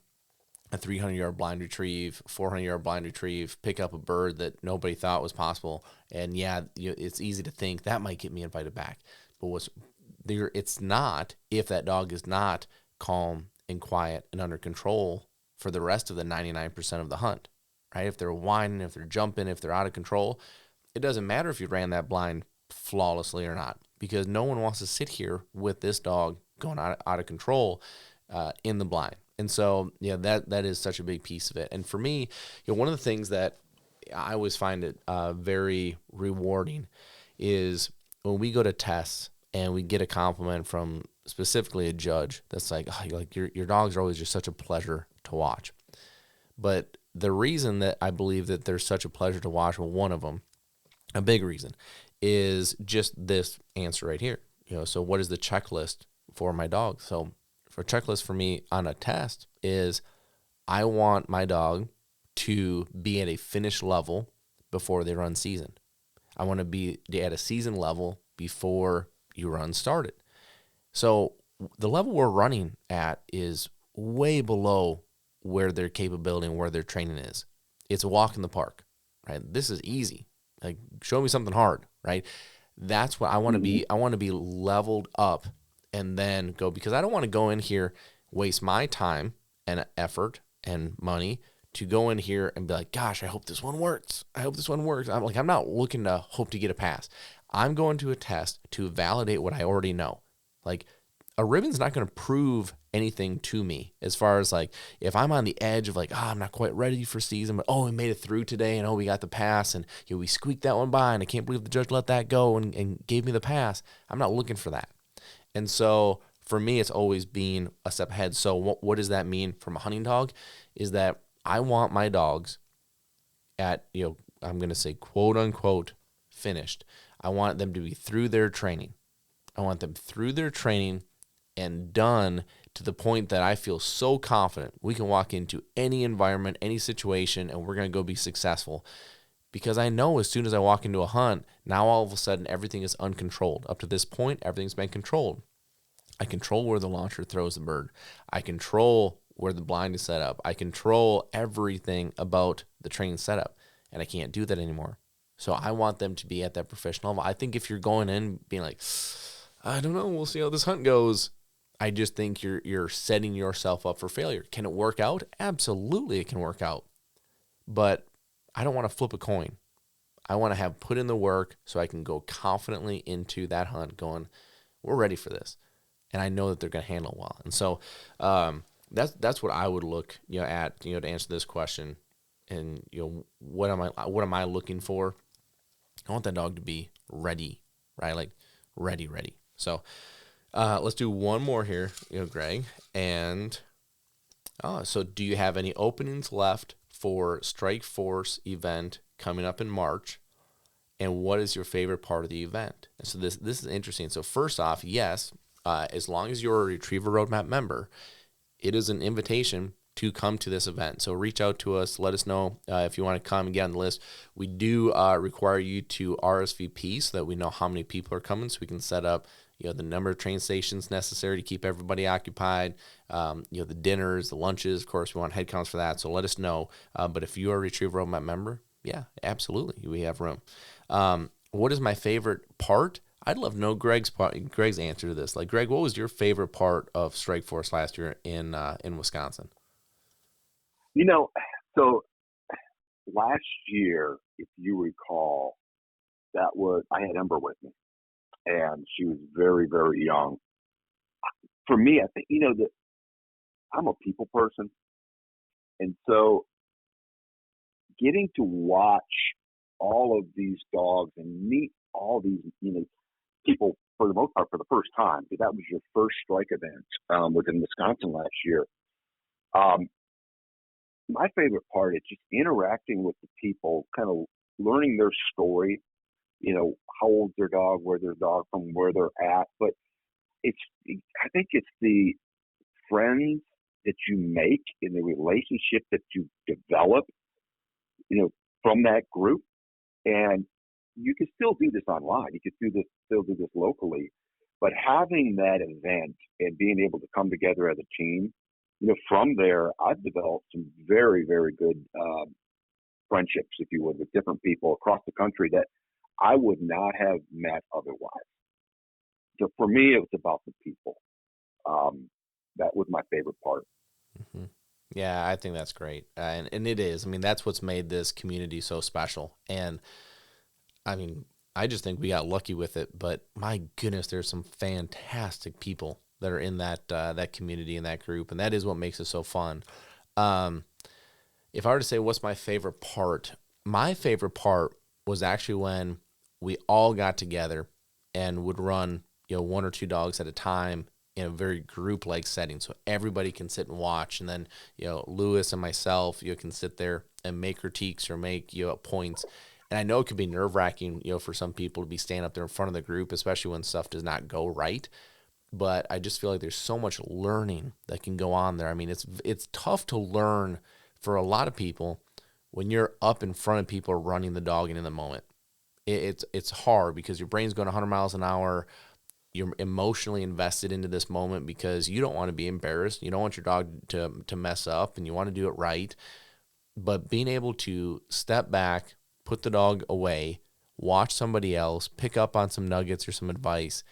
a 300-yard blind retrieve, 400-yard blind retrieve, pick up a bird that nobody thought was possible. And yeah, it's easy to think that might get me invited back. But it's not, if that dog is not calm and quiet and under control for the rest of the 99% of the hunt. Right? If they're whining, if they're jumping, if they're out of control, it doesn't matter if you ran that blind flawlessly or not, because no one wants to sit here with this dog going out of control in the blind. And so, that is such a big piece of it. And for me, one of the things that I always find it very rewarding is when we go to tests and we get a compliment from specifically a judge that's like, oh, like your dogs are always just such a pleasure to watch. But the reason that I believe that they're such a pleasure to watch, well, one of them, a big reason, is just this answer right here. So what is the checklist for my dog? So for a checklist for me on a test is, I want my dog to be at a finish level before they run season. I want to be at a season level before you run started. So the level we're running at is way below where their capability and where their training is. It's a walk in the park, right? This is easy. Like, show me something hard, right? That's what I want to be. I want to be leveled up and then go, because I don't want to go in here, waste my time and effort and money to go in here and be like, gosh, I hope this one works. I hope this one works. I'm not looking to hope to get a pass. I'm going to a test to validate what I already know. Like, a ribbon's not going to prove anything to me as far as like if I'm on the edge of like, I'm not quite ready for season, but we made it through today and we got the pass and we squeaked that one by and I can't believe the judge let that go and gave me the pass. I'm not looking for that. And so for me, it's always been a step ahead. So what does that mean from a hunting dog? Is that I want my dogs at, I'm going to say quote unquote finished. I want them to be through their training. I want them through their training and done to the point that I feel so confident we can walk into any environment, any situation, and we're going to go be successful. Because I know as soon as I walk into a hunt, now all of a sudden everything is uncontrolled. Up to this point, everything's been controlled. I control where the launcher throws the bird. I control where the blind is set up. I control everything about the training setup, and I can't do that anymore. So I want them to be at that professional level. I think if you're going in being like, I don't know, we'll see how this hunt goes, I just think you're setting yourself up for failure. Can it work out? Absolutely it can work out. But I don't want to flip a coin. I want to have put in the work so I can go confidently into that hunt going, we're ready for this. And I know that they're going to handle it well. And so that's what I would look at to answer this question. And what am I looking for? I want that dog to be ready, right? Like ready. So let's do one more here, Greg. And so do you have any openings left for Strike Force event coming up in March? And what is your favorite part of the event? And so this is interesting. So first off, yes, as long as you're a Retriever Roadmap member, it is an invitation to come to this event. So reach out to us. Let us know if you want to come and get on the list. We do require you to RSVP so that we know how many people are coming, so we can set up the number of train stations necessary to keep everybody occupied, the dinners, the lunches. Of course, we want head counts for that, so let us know. But if you are a Retriever Roadmap member, yeah, absolutely, we have room. What is my favorite part? I'd love to know Greg's answer to this. Like, Greg, what was your favorite part of Strike Force last year in Wisconsin? So last year, if you recall, I had Ember with me, and she was very, very young. For me, I think, that I'm a people person. And so getting to watch all of these dogs and meet all these, people for the most part for the first time, because that was your first strike event within Wisconsin last year. My favorite part is just interacting with the people, kind of learning their story, how old's their dog, where their dog from, where they're at. But I think it's the friends that you make in the relationship that you develop, from that group. And you can still do this online. You can still do this locally. But having that event and being able to come together as a team, from there, I've developed some very, very good friendships, if you would, with different people across the country that I would not have met otherwise. So for me, it was about the people. That was my favorite part. Mm-hmm. Yeah, I think that's great. And it is. I mean, that's what's made this community so special. And I mean, I just think we got lucky with it, but my goodness, there's some fantastic people that are in that community and that group, and that is what makes it so fun. If I were to say what's my favorite part was actually when we all got together and would run, one or two dogs at a time in a very group-like setting, so everybody can sit and watch, and then Lewis and myself can sit there and make critiques or make points. And I know it could be nerve-wracking, for some people to be standing up there in front of the group, especially when stuff does not go right. But I just feel like there's so much learning that can go on there. I mean, it's tough to learn for a lot of people when you're up in front of people running the dog and in the moment. It's hard because your brain's going 100 miles an hour. You're emotionally invested into this moment because you don't want to be embarrassed. You don't want your dog to mess up, and you want to do it right. But being able to step back, put the dog away, watch somebody else, pick up on some nuggets or some advice,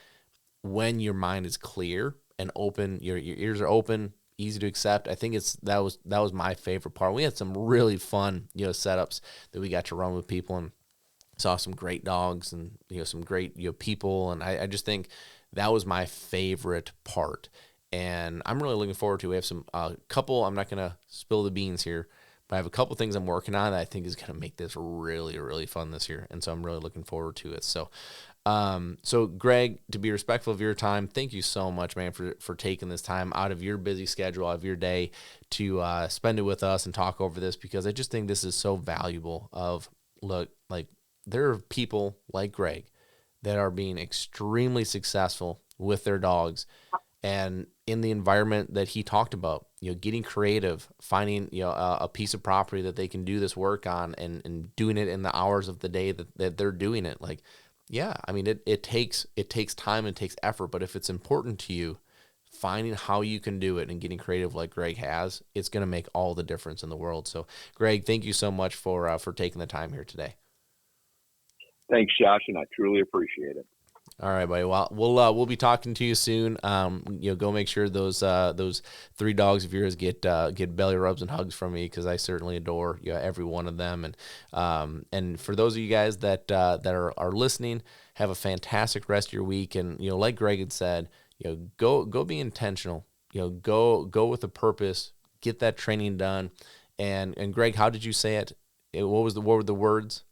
when your mind is clear and open, your ears are open, easy to accept. I think that was my favorite part. We had some really fun, setups that we got to run with people and saw some great dogs and, some great, people. And I just think that was my favorite part. and I'm really looking forward to. We have some couple. I'm not going to spill the beans here, but I have a couple things I'm working on that I think is going to make this really, really fun this year, and so I'm really looking forward to it. So, so Greg, to be respectful of your time, thank you so much, man, for taking this time out of your busy schedule, out of your day, to spend it with us and talk over this, because I just think this is so valuable. Look, like, there are people like Greg that are being extremely successful with their dogs, and in the environment that he talked about, getting creative, finding, a piece of property that they can do this work on, and doing it in the hours of the day that they're doing it. Like, yeah, I mean, it takes time and it takes effort, but if it's important to you, finding how you can do it and getting creative like Greg has, it's going to make all the difference in the world. So, Greg, thank you so much for taking the time here today. Thanks, Josh, and I truly appreciate it. All right, buddy. Well, we'll be talking to you soon. Go make sure those 3 dogs of yours get belly rubs and hugs from me, because I certainly adore every one of them. And for those of you guys that are listening, have a fantastic rest of your week. And like Greg had said, go be intentional. Go with a purpose. Get that training done. And Greg, how did you say it? What were the words?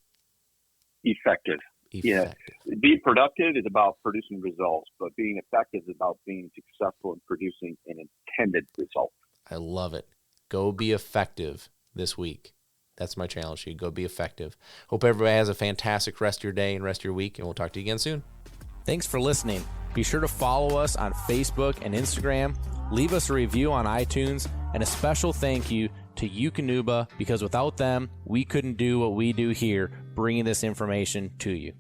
Effective. Yeah, being productive is about producing results, but being effective is about being successful in producing an intended result. I love it. Go be effective this week. That's my challenge to you. Go be effective. Hope everybody has a fantastic rest of your day and rest of your week, and we'll talk to you again soon. Thanks for listening. Be sure to follow us on Facebook and Instagram. Leave us a review on iTunes, and a special thank you to DUK, because without them, we couldn't do what we do here, bringing this information to you.